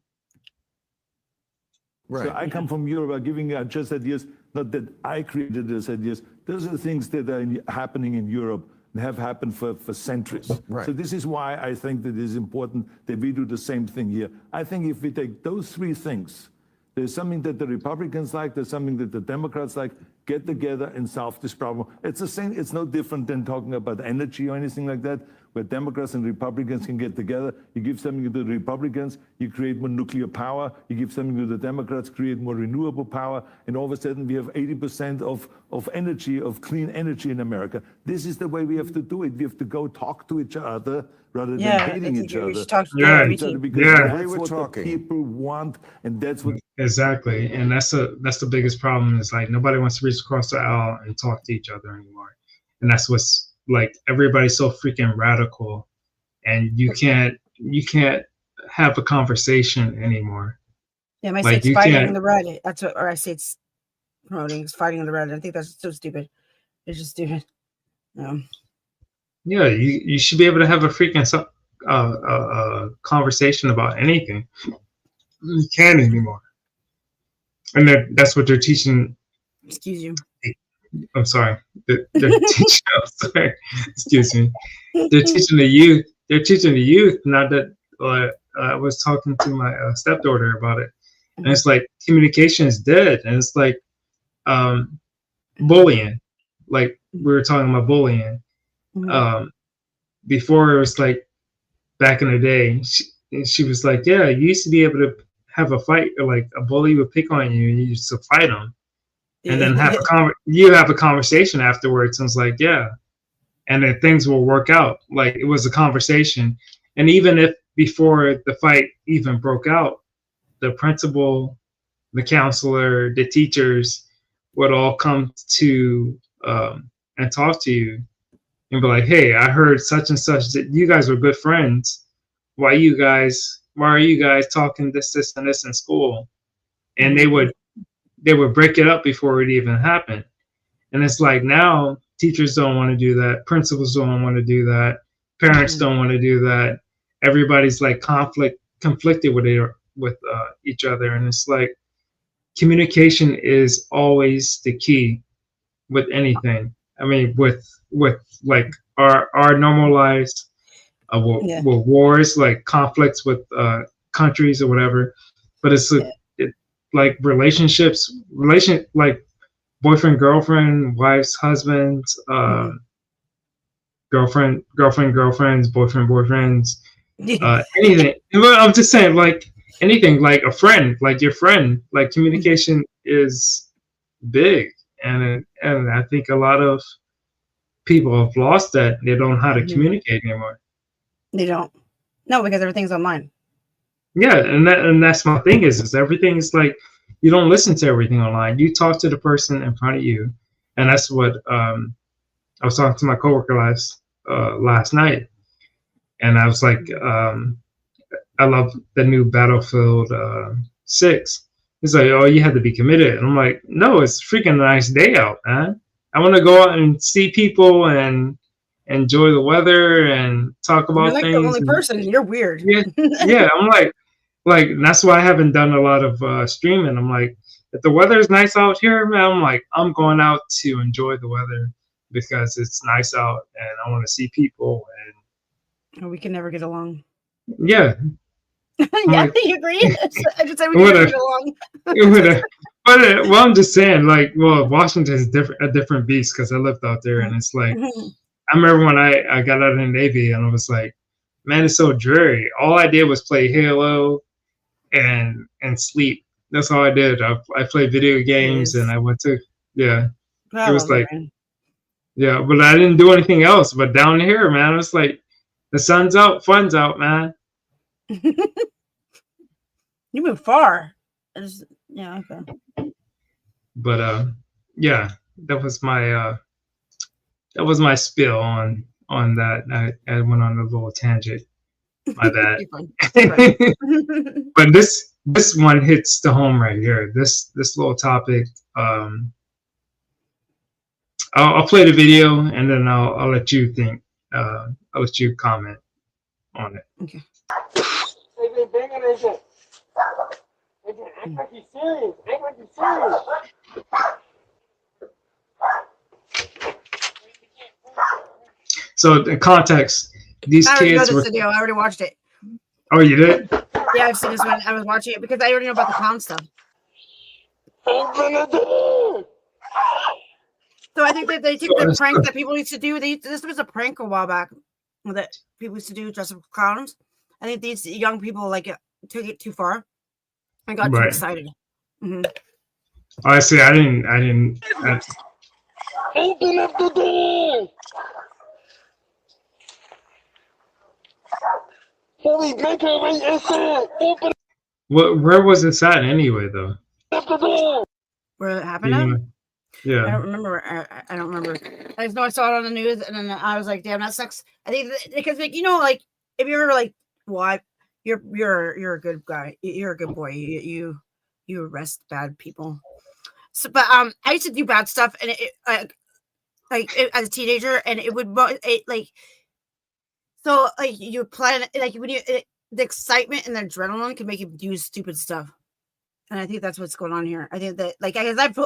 Right. So I come from Europe. I'm giving you just ideas. Not that I created these ideas. Those are things that are happening in Europe and have happened for centuries. Right. So this is why I think that it is important that we do the same thing here. I think if we take those three things, there's something that the Republicans like, there's something that the Democrats like, get together and solve this problem. It's the same, it's no different than talking about energy or anything like that, where Democrats and Republicans can get together. You give something to the Republicans, you create more nuclear power. You give something to the Democrats, create more renewable power. And all of a sudden we have 80% of energy, of clean energy in America. This is the way we have to do it. We have to go talk to each other rather than hating each other. Because that's what the people want, and that's what exactly. And that's the biggest problem is like nobody wants to reach across the aisle and talk to each other anymore. And that's what's like everybody's so freaking radical, and you can't have a conversation anymore. Yeah, my like, state's fighting in the Reddit. That's what our state's promoting is fighting in the Reddit. I think that's so stupid. It's just stupid. Yeah, you should be able to have a freaking conversation about anything. You can't anymore, and that's what they're teaching. Excuse you. I'm sorry. They're teaching. I'm sorry. Excuse me. They're teaching the youth. They're teaching the youth. Not that I was talking to my stepdaughter about it, and it's like communication is dead, and it's like bullying. Like we were talking about bullying. Before it was like back in the day. She was like, "Yeah, you used to be able to have a fight, or like a bully would pick on you, and you used to fight them." And then have a conversation afterwards. And it's like, yeah, and then things will work out. Like it was a conversation, and even if before the fight even broke out, the principal, the counselor, the teachers would all come to and talk to you and be like, "Hey, I heard such and such that you guys were good friends. Why are you guys talking this, and this in school?" And they would break it up before it even happened. And it's like now teachers don't want to do that. Principals don't want to do that. Parents don't want to do that. Everybody's like conflicted with each other. And it's like communication is always the key with anything. I mean, with like our normal lives, with wars, like conflicts with countries or whatever. But it's like relationships, like boyfriend, girlfriend, wives, husbands, girlfriends, boyfriend, boyfriends, anything. I'm just saying, like anything, like a friend, like your friend, like communication is big, and I think a lot of people have lost that. They don't know how to communicate anymore. They don't. No, because everything's online. Yeah, and that's my thing is everything's like you don't listen to everything online. You talk to the person in front of you, and that's what I was talking to my coworker last night, and I was like, I love the new Battlefield 6. He's like, "Oh, you have to be committed," and I'm like, "No, it's freaking a nice day out, man. I want to go out and see people and enjoy the weather and talk about You're like things." the only person. You're weird. Yeah, I'm like that's why I haven't done a lot of streaming. I'm like, if the weather is nice out here, man, I'm like, I'm going out to enjoy the weather because it's nice out and I want to see people. And we can never get along. Yeah. Yeah, you agree? I just said we can never get along. But well, I'm just saying, like, well, Washington is a different beast because I lived out there, and it's like, I remember when I got out of the Navy, and I was like, man, it's so dreary. All I did was play Halo and sleep. That's all I did. I played video games, and I went to it was like, yeah, but I didn't do anything else. But down here, man, it's like the sun's out, fun's out, man. You moved far. Yeah, okay. But yeah, that was my that was my spill on that. I went on a little tangent. My bad. You're fine. You're fine. But this one hits the home right here. This little topic. I'll play the video and then I'll let you think. I'll let you comment on it. Okay. So the context, these I already know kids this were. video. I already watched it. Oh, you did? Yeah, I've seen this one. I was watching it because I already know about the clown stuff. Open the door! So I think that they took the prank that people used to do. This was a prank a while back that people used to do dress up as clowns. I think these young people took it too far and got too Right. excited. Honestly, I didn't. Open up the door! Holy make her wait inside! Open Where was this at anyway, though? up the door! Where it happened You at? know? I Yeah. don't remember. I don't remember. I just know I saw it on the news, and then I was like, "Damn, that sucks." I think because, like, if you're like, well, you're a good guy. You're a good boy. You arrest bad people. So, but I used to do bad stuff, and as a teenager, and it would you plan when the excitement and the adrenaline can make you do stupid stuff, and I think that's what's going on here. I think that I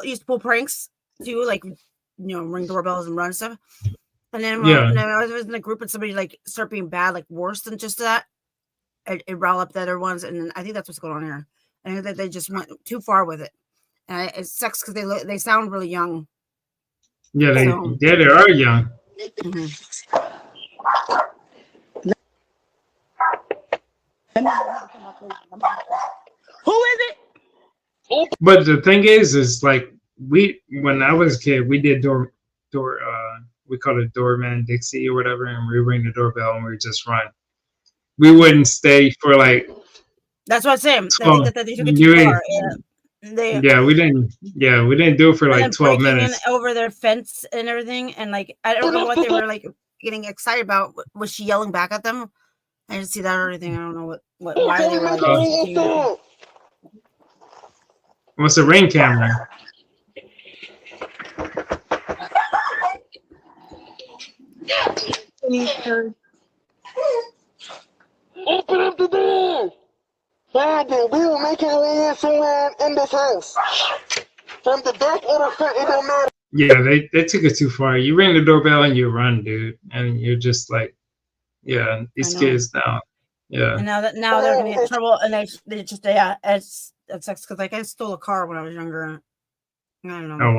used to pull pranks too, ring doorbells and run stuff, and then when I was in a group and somebody start being bad, worse than just that, it rile up the other ones, and I think that's what's going on here. I think that they just went too far with it, and it sucks because they sound really young. Yeah, they are young. Who is it? But the thing is like when I was a kid, we did door we called it doorman Dixie or whatever, and we ring the doorbell and we just run. We wouldn't stay for That's what I'm saying. I think that they took it too far. We didn't do it for 12 minutes. Over their fence and everything, and I don't know what they were getting excited about. Was she yelling back at them? I didn't see that or anything. I don't know why they were What's a ring camera? Open up the door! Fine, then we will make our way in somewhere in this house. From the back or the front, it don't matter. Yeah, they took it too far. You ring the doorbell and you run, dude, and you're just these kids now. Yeah. And now they're gonna get in trouble, and it sucks because I stole a car when I was younger. I don't know. Oh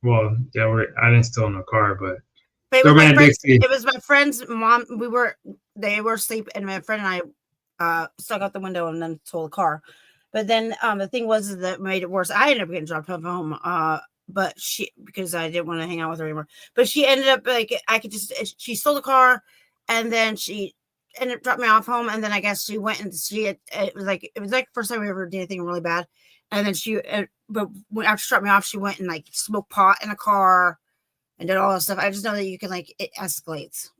well, yeah. I didn't steal no car, but it was my friend's mom. They were asleep, and my friend and I stuck out the window and then stole a car. But then the thing was that made it worse. I ended up getting dropped off home. But because I didn't want to hang out with her anymore. But she ended up she stole the car, and then she ended up dropping me off home, and then I guess she went and it was like first time we ever did anything really bad, and then but after she dropped me off, she went and smoked pot in a car and did all that stuff. I just know that you can it escalates.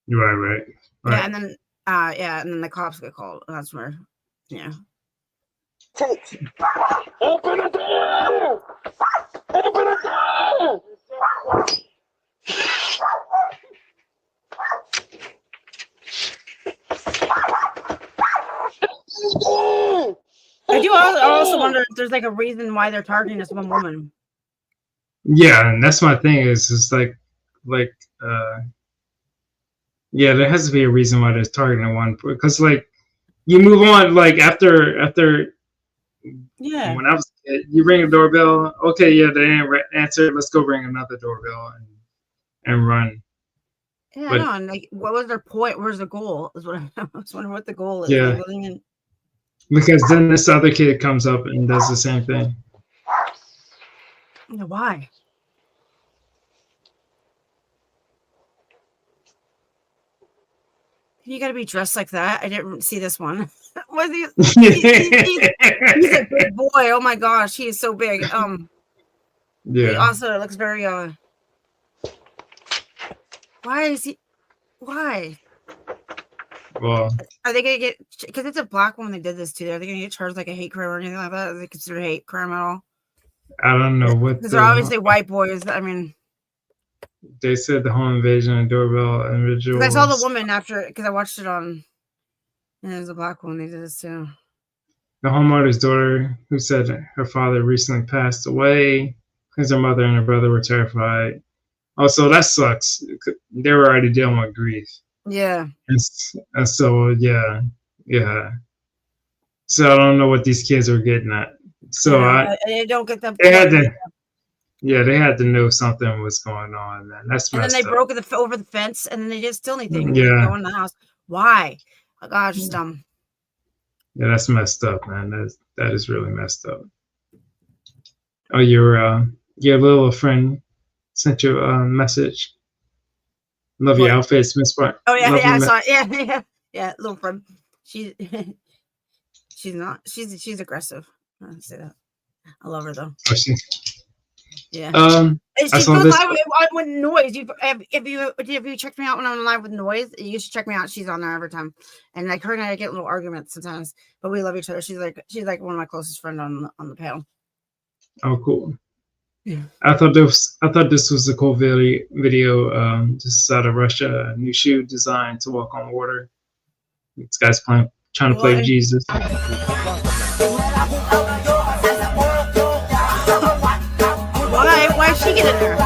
Right. Yeah, and then and then the cops get called. That's where, yeah. Open the door! Open the door! I do also wonder if there's a reason why they're targeting this one woman. Yeah, and that's my thing is it's there has to be a reason why they're targeting one, because you move on after when I was a kid, you ring a doorbell, okay, yeah, they didn't answer, let's go ring another doorbell and run. Yeah, I know. And what was their point? Where's the goal? Is what I was wondering what the goal is. Yeah. Because then this other kid comes up and does the same thing. Why? You got to be dressed like that. I didn't see this one. Was he? He's a big boy. Oh my gosh, he is so big. Yeah. Also, it looks very Why is he? Why? Well, Are they gonna get? Because it's a black woman they did this to. Are they gonna get charged like a hate crime or anything like that? Is it considered hate crime at all? I don't know what Because they're obviously white boys. I mean, they said. The home invasion and doorbell individuals. I saw the woman after because I watched it on. And it was a black woman they did this to. The homeowner's daughter, who said her father recently passed away, because her mother and her brother were terrified. Also, that sucks. They were already dealing with grief. Yeah. And so, yeah. So I don't know what these kids are getting at. So they don't get them. They had to. Yeah, they had to know something was going on, man. That's and then messed they up. broke over the fence, and then they didn't steal anything. Yeah. They go in the house. Why? Oh, gosh, it's dumb. Yeah, that's messed up, man. That is really messed up. Oh, your little friend sent you a message. Love your outfits, Miss White. Oh yeah, Love yeah, I your saw it. Yeah, little friend. She's not. She's aggressive. I'll say that. I love her though. Yeah. I She's saw going this. live with Noise. If you checked me out when I'm live with Noise, you should check me out. She's on there every time, and like her and I get little arguments sometimes, but we love each other. She's like one of my closest friends on the panel. Oh, cool. Yeah. I thought this was a cool video. Just out of Russia, a new shoe designed to walk on water. This guy's trying to play Jesus. Why is she getting there?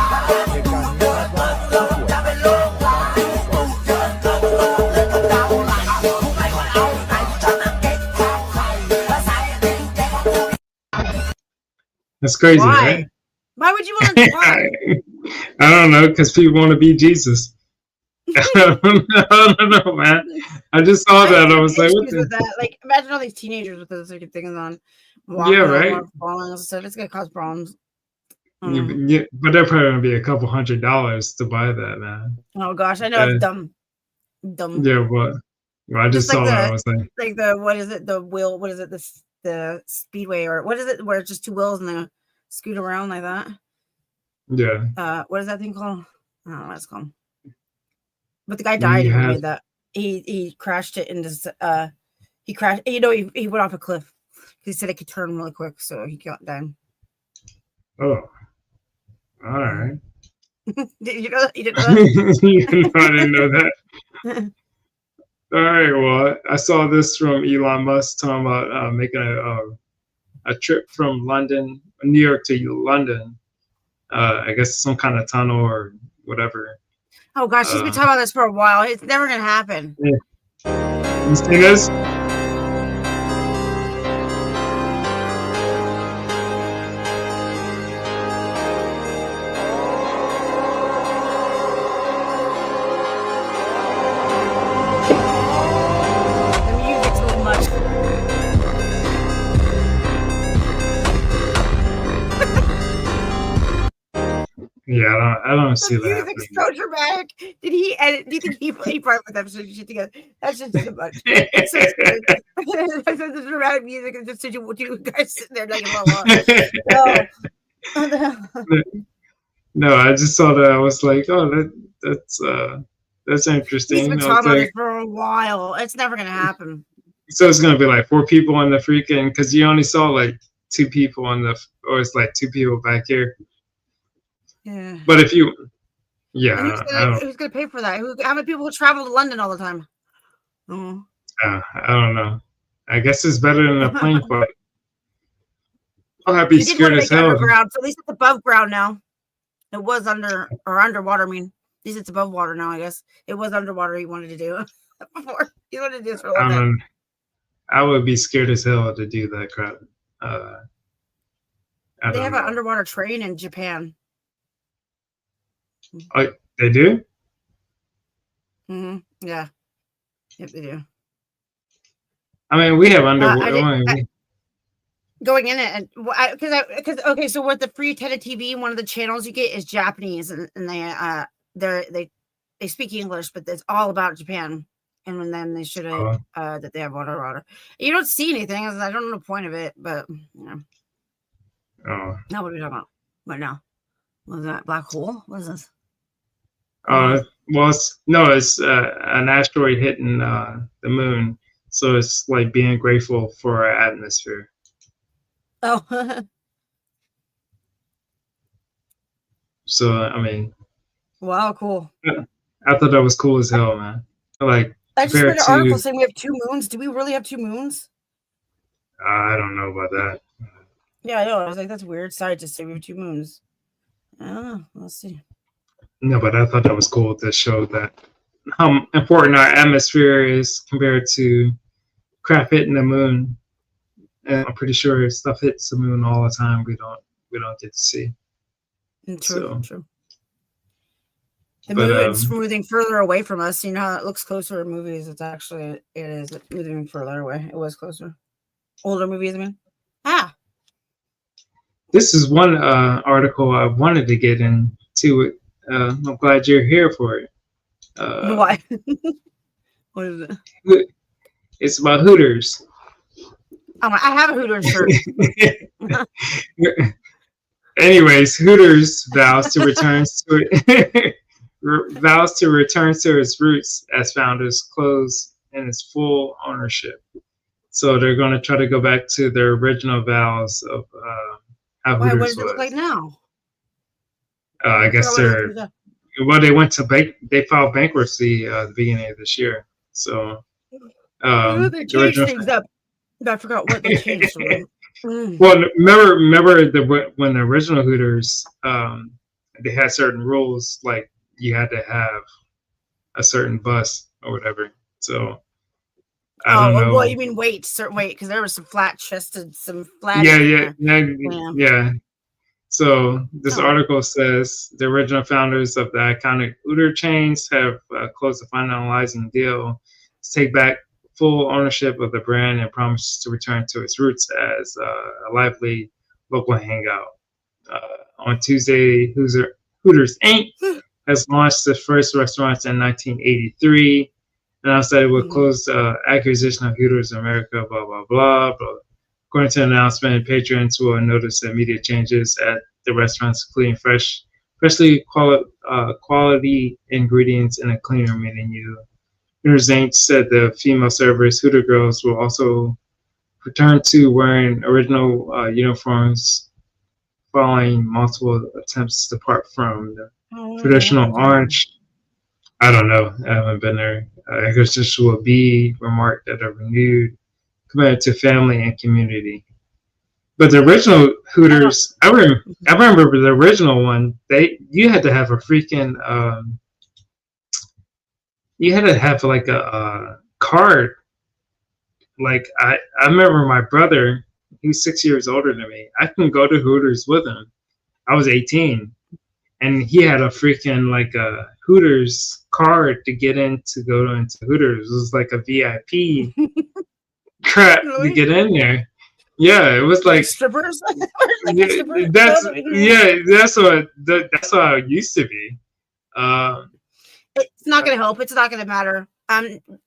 That's crazy, Why? right? Why would you want to? Why? I don't know, because people want to be Jesus. I don't know, man. I just saw that. I was like, what the? That. Like, imagine all these teenagers with those like things on. Yeah, right. Falling and stuff. It's gonna cause problems. Yeah, but they're probably gonna be a couple $100s to buy that, man. Oh gosh, I know it's dumb. Yeah, but I just saw that. I was like the what is it? The wheel? What is it? The speedway or what is it? Where it's just two wheels and they scoot around like that. Yeah. What is that thing called? I don't know what it's called. But the guy died who made that. He crashed it into he crashed. You know, he went off a cliff. He said it could turn really quick, so he got down. Oh. All right. Did you know that? You didn't know that? No, I didn't know that. All right. Well, I saw this from Elon Musk talking about making a trip from New York to London. I guess some kind of tunnel or whatever. Oh gosh, he's been talking about this for a while. It's never gonna happen. Yeah. You see this? Yeah, I don't see that. Music's so dramatic. Did he edit? Do you think he probably put that shit together? That's just too much. It's so That's the dramatic music and just you guys sitting there like No, I just saw that. I was like, oh, that's interesting. He's been talking about it for a while. It's never gonna happen. So it's gonna be like 4 people in the freaking because you only saw like 2 people or it's like 2 people back here. Yeah. But if you, who's gonna pay for that? How many people travel to London all the time? I don't know. I guess it's better than a plane flight. I'd be scared as hell. Underground, so at least it's above ground now. It was underwater. I mean, at least it's above water now. I guess it was underwater. He wanted to do before. He wanted to do this for a long time. I would be scared as hell to do that crap. They have an underwater train in Japan. Oh, they do? Mm-hmm. Yeah. Yep, they do. I mean, we have underwater. Going in it, because okay, so with the free Teta TV, one of the channels you get is Japanese, and they speak English, but it's all about Japan. And then they should have that they have water. You don't see anything. I don't know the point of it, but you know. Oh. Now what are we talking about? What now? What is that? Black hole? What is this? Well, Well, it's an asteroid hitting the moon, so it's like being grateful for our atmosphere. Oh. So I mean, Wow, cool. I thought that was cool as hell, man. Like I just read compared an article to, saying we have 2 moons. Do we really have 2 moons? I don't know about that. Yeah, I know. I was like, that's weird. Scientists say we have 2 moons. I don't know. Let's see. No, but I thought that was cool to show that how important our atmosphere is compared to crap hitting the moon. And I'm pretty sure stuff hits the moon all the time. We don't get to see. True, true. The But, moon's moving further away from us. You know how it looks closer in movies? It's moving further away. It was closer. Older movies, I mean. Ah. This is one article I wanted to get into. It. I'm glad you're here for it. Why? What is it? It's about Hooters. I have a Hooters shirt. Anyways, Hooters vows to return to its roots as founders close in its full ownership. So they're going to try to go back to their original vows of how Why? What Hooters does it look like now? I guess they went to they filed bankruptcy at the beginning of this year. So they changed things up. I forgot what they changed. Well, remember when the original Hooters, they had certain rules, like you had to have a certain bus or whatever. So I don't know. Well, you mean weight, because there was some flat chested, some flat. Yeah. So this article says the original founders of the iconic Hooter chains have closed a finalizing deal to take back full ownership of the brand and promises to return to its roots as a lively local hangout. On Tuesday, Hooters Inc. has launched the first restaurants in 1983, announced that it would close the acquisition of Hooters America, blah, blah, blah. But according to an announcement, patrons will notice immediate changes at the restaurants, including freshly quality ingredients and a cleaner menu. Hooters Inc. said the female servers, Hooter Girls, will also return to wearing original uniforms following multiple attempts to depart from the traditional orange. I don't know. I haven't been there. I guess this will be remarked at a renewed commitment to family and community. But the original Hooters, I remember the original one. You had to have a freaking you had to have like a card. Like I remember my brother, he was 6 years older than me. I couldn't go to Hooters with him. I was 18, and he had a freaking like a Hooters card to get in to go into Hooters. It was like a VIP crap to get in there. Yeah, it was like strippers. That's how it used to be. It's not going to help. It's not going to matter.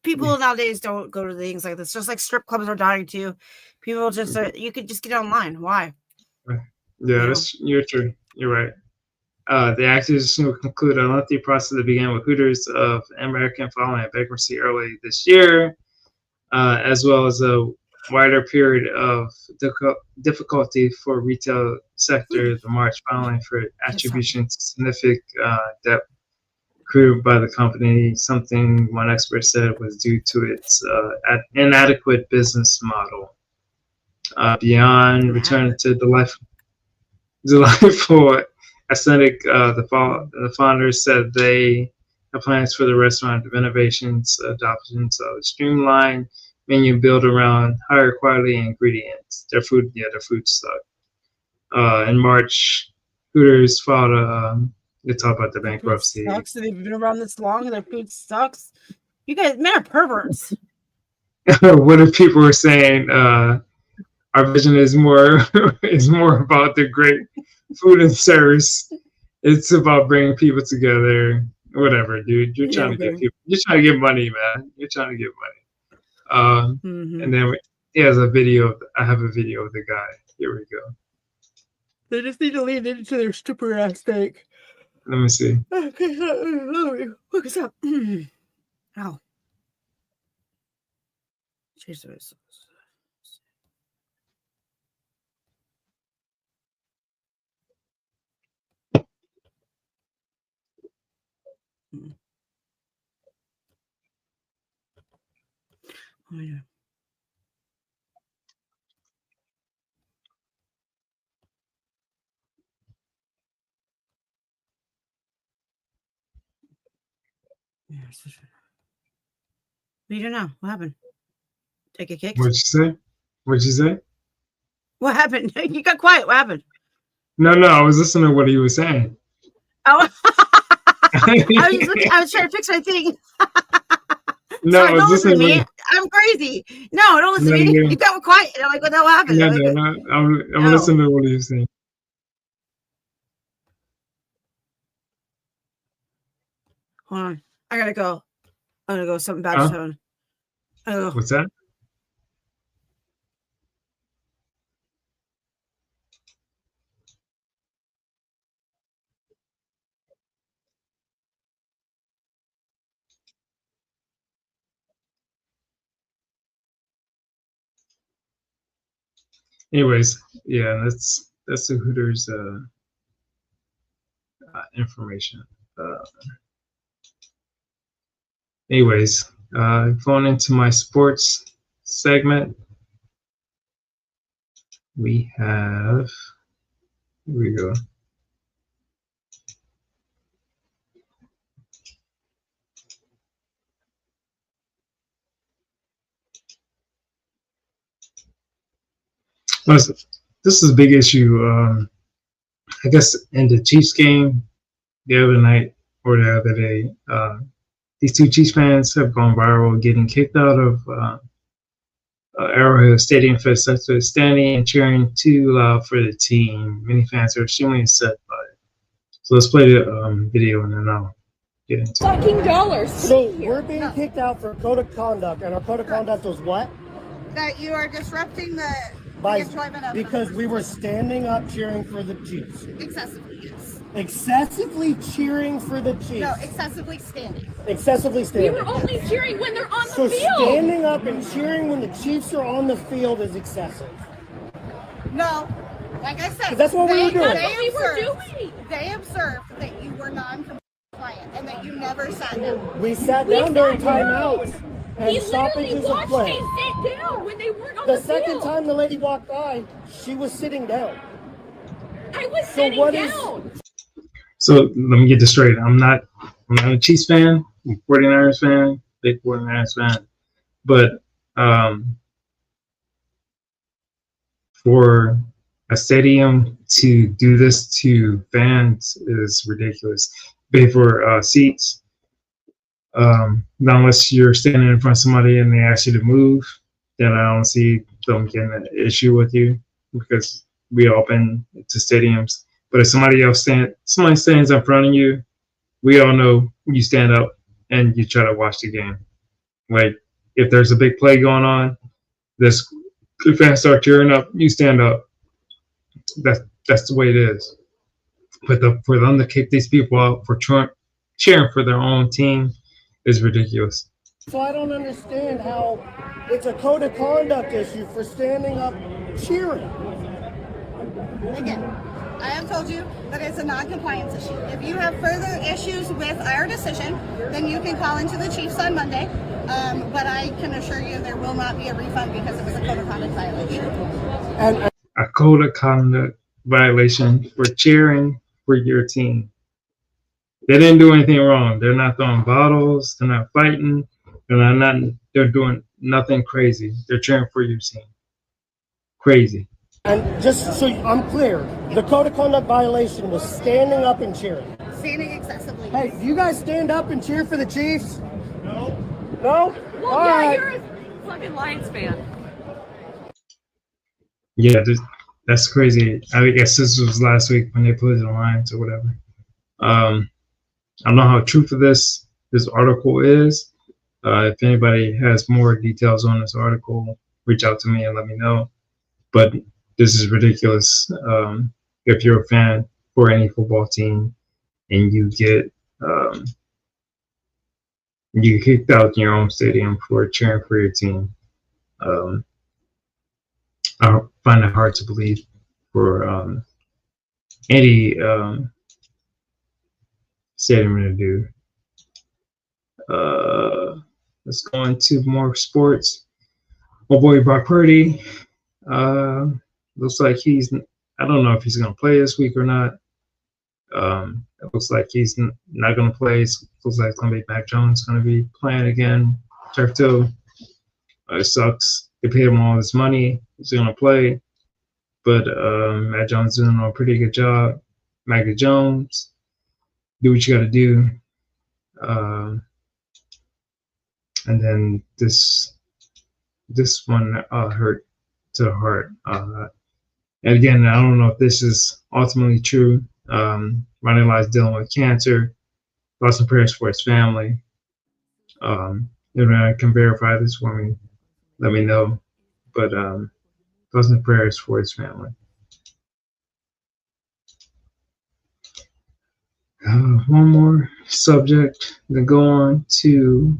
People nowadays don't go to things like this. Just like strip clubs are dying too. People just you could just get online. Why? Yeah, you're true. You're right. The acquisition will conclude a lengthy process that began with Hooters of American following a bankruptcy early this year, as well as a wider period of difficulty for retail sector the March following for attribution to significant debt accrued by the company, something one expert said was due to its inadequate business model. Beyond return to delightful aesthetic, the founders said they have plans for the restaurant renovations, adoptions of a streamlined menu built around higher quality ingredients. Their food sucked. In March, Hooters filed they talk about the bankruptcy. Sucks. They've been around this long and their food sucks. You guys, men are perverts. What if people were saying our vision is more about the great food and service? It's about bringing people together. Whatever, dude. You're trying to get people. You're trying to get money, man. You're trying to get money. And then he has a video. I have a video of the guy. Here we go. They just need to lean into their stripper ass steak. Let me see. Okay, look us up. Ow. Jesus. Oh, yeah. Yeah, what do you do now? What happened? Take a kick? What'd you say? What'd you say? What happened? You got quiet. What happened? No, I was listening to what he was saying. Oh, I was trying to fix my thing. No, Sorry, I was don't listen to listening. me. I'm crazy. No, don't listen to me. No. You got quiet. And I'm like, what the hell happened? I'm listening to what he was saying. Hold on. I gotta go. I'm gonna go. Something bad Huh? just happened. I gotta go. What's that? Anyways, yeah, that's the Hooters information. Anyways, going into my sports segment, we have, here we go. This is a big issue. I guess in the Chiefs game the other night or the other day, these two Chiefs fans have gone viral, getting kicked out of Arrowhead Stadium for standing and cheering too loud for the team. Many fans are extremely upset by it. So let's play the video and then I'll get into it. Fucking dollars. So we're being kicked out for code of conduct, and our code of conduct was what? That you are disrupting the enjoyment of because we were standing up cheering for the Chiefs. excessively, yes. Excessively cheering for the Chiefs. No, excessively standing. Excessively We standing. were only cheering when they're on So the field. standing up and cheering when the Chiefs are on the field is excessive. No, like I said, That's what we were doing. They observed that you were non-compliant and that you never sat down. We sat down during timeouts and He stoppages literally of watched play. me sit down when they weren't on The the second field. time the lady walked by, she was sitting down. I was So sitting what is- down. So let me get this straight. I'm not a Chiefs fan. I'm a 49ers fan, big 49ers fan. But for a stadium to do this to fans is ridiculous. Pay for seats. Not unless you're standing in front of somebody and they ask you to move, then I don't see them getting an issue with you because we all been to stadiums. But if somebody stands in front of you, we all know you stand up and you try to watch the game. Like if there's a big play going on, the fans start cheering up, you stand up. That's the way it is. But for them to kick these people out for cheering for their own team is ridiculous. So I don't understand how it's a code of conduct issue for standing up cheering. Again, I have told you that it's a non-compliance issue. If you have further issues with our decision, then you can call into the Chiefs on Monday. But I can assure you there will not be a refund because it was a code of conduct violation. A code of conduct violation for cheering for your team. They didn't do anything wrong. They're not throwing bottles. They're not fighting. They're doing nothing crazy. They're cheering for your team. Crazy. And just so I'm clear, the code of conduct violation was standing up and cheering. Standing excessively. Hey, do you guys stand up and cheer for the Chiefs? No. No? Well, All yeah, right. you're a fucking Lions fan. Yeah, that's crazy. I guess this was last week when they put it in the Lions or whatever. I don't know how true for this article is. If anybody has more details on this article, reach out to me and let me know. But this is ridiculous. If you're a fan for any football team and you get kicked out your own stadium for cheering for your team. I find it hard to believe for any stadium to do. Let's go into more sports. My boy Brock Purdy, looks like I don't know if he's going to play this week or not. It looks like he's not going to play. It looks like it's going to be Mac Jones going to be playing again. Turf toe. It sucks. They paid him all this money. He's going to play. But Mac Jones doing a pretty good job. Mac Jones, do what you got to do. And then this one hurt to the heart. And again, I don't know if this is ultimately true. Ronnie Lott is dealing with cancer. Thoughts and prayers for his family. If I can verify this for me, let me know. But thoughts and prayers for his family. One more subject to go on to.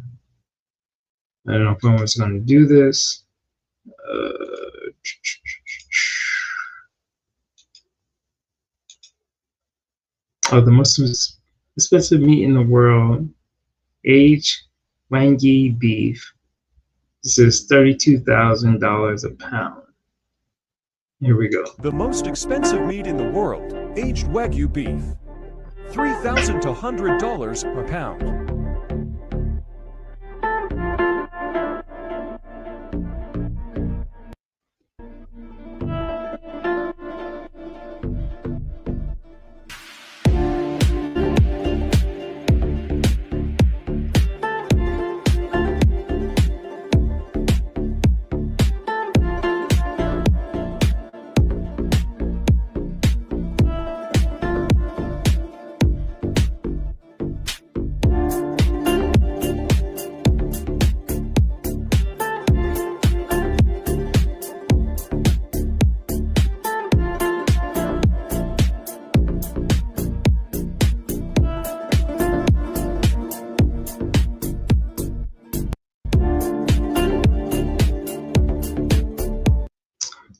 I don't know if anyone's going to do this. The most expensive meat in the world, aged Wagyu beef. This is $32,000 a pound. Here we go. The most expensive meat in the world, aged Wagyu beef. $3,000 to $100 per pound.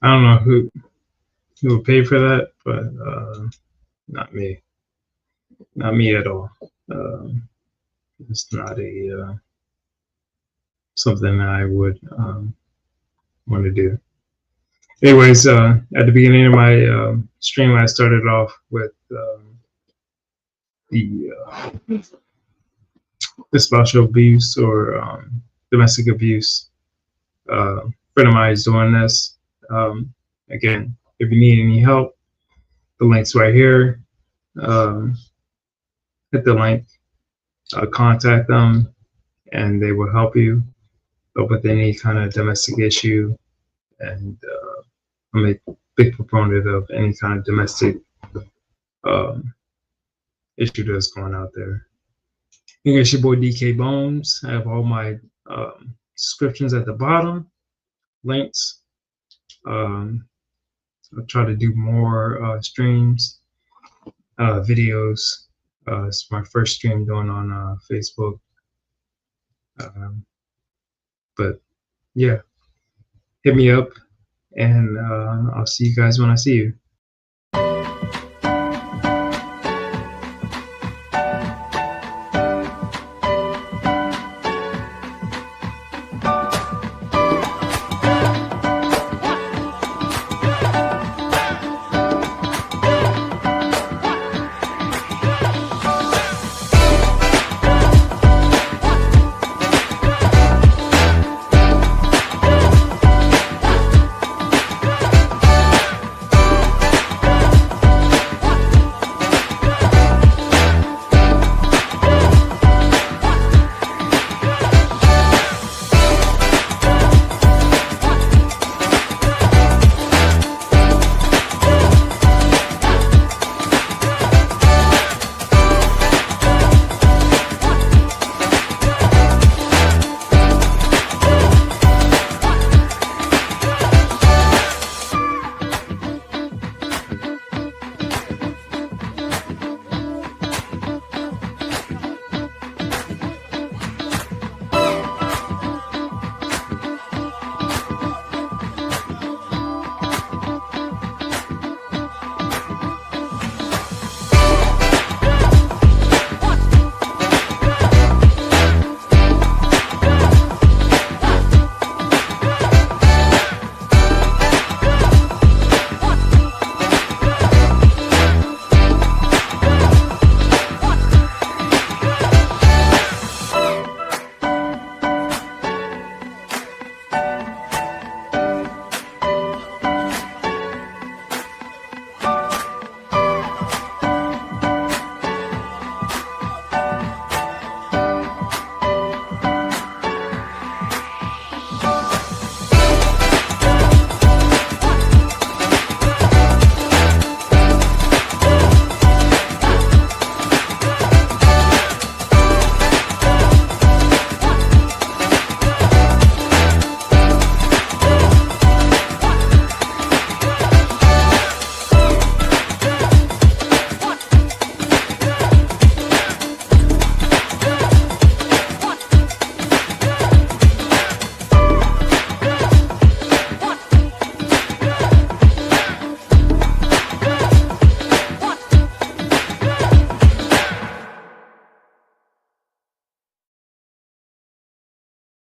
I don't know who would pay for that, but not me. Not me at all. It's not a something I would want to do. Anyways, at the beginning of my stream, I started off with the spousal abuse or domestic abuse. Friend of mine is doing this. Again, if you need any help, the link's right here. Hit the link, contact them, and they will help you with any kind of domestic issue. And I'm a big proponent of any kind of domestic issue that's going out there. Again, it's your boy DK Bones. I have all my descriptions at the bottom, links. I'll try to do more streams, videos. It's my first stream doing on Facebook. But yeah, hit me up, and I'll see you guys when I see you.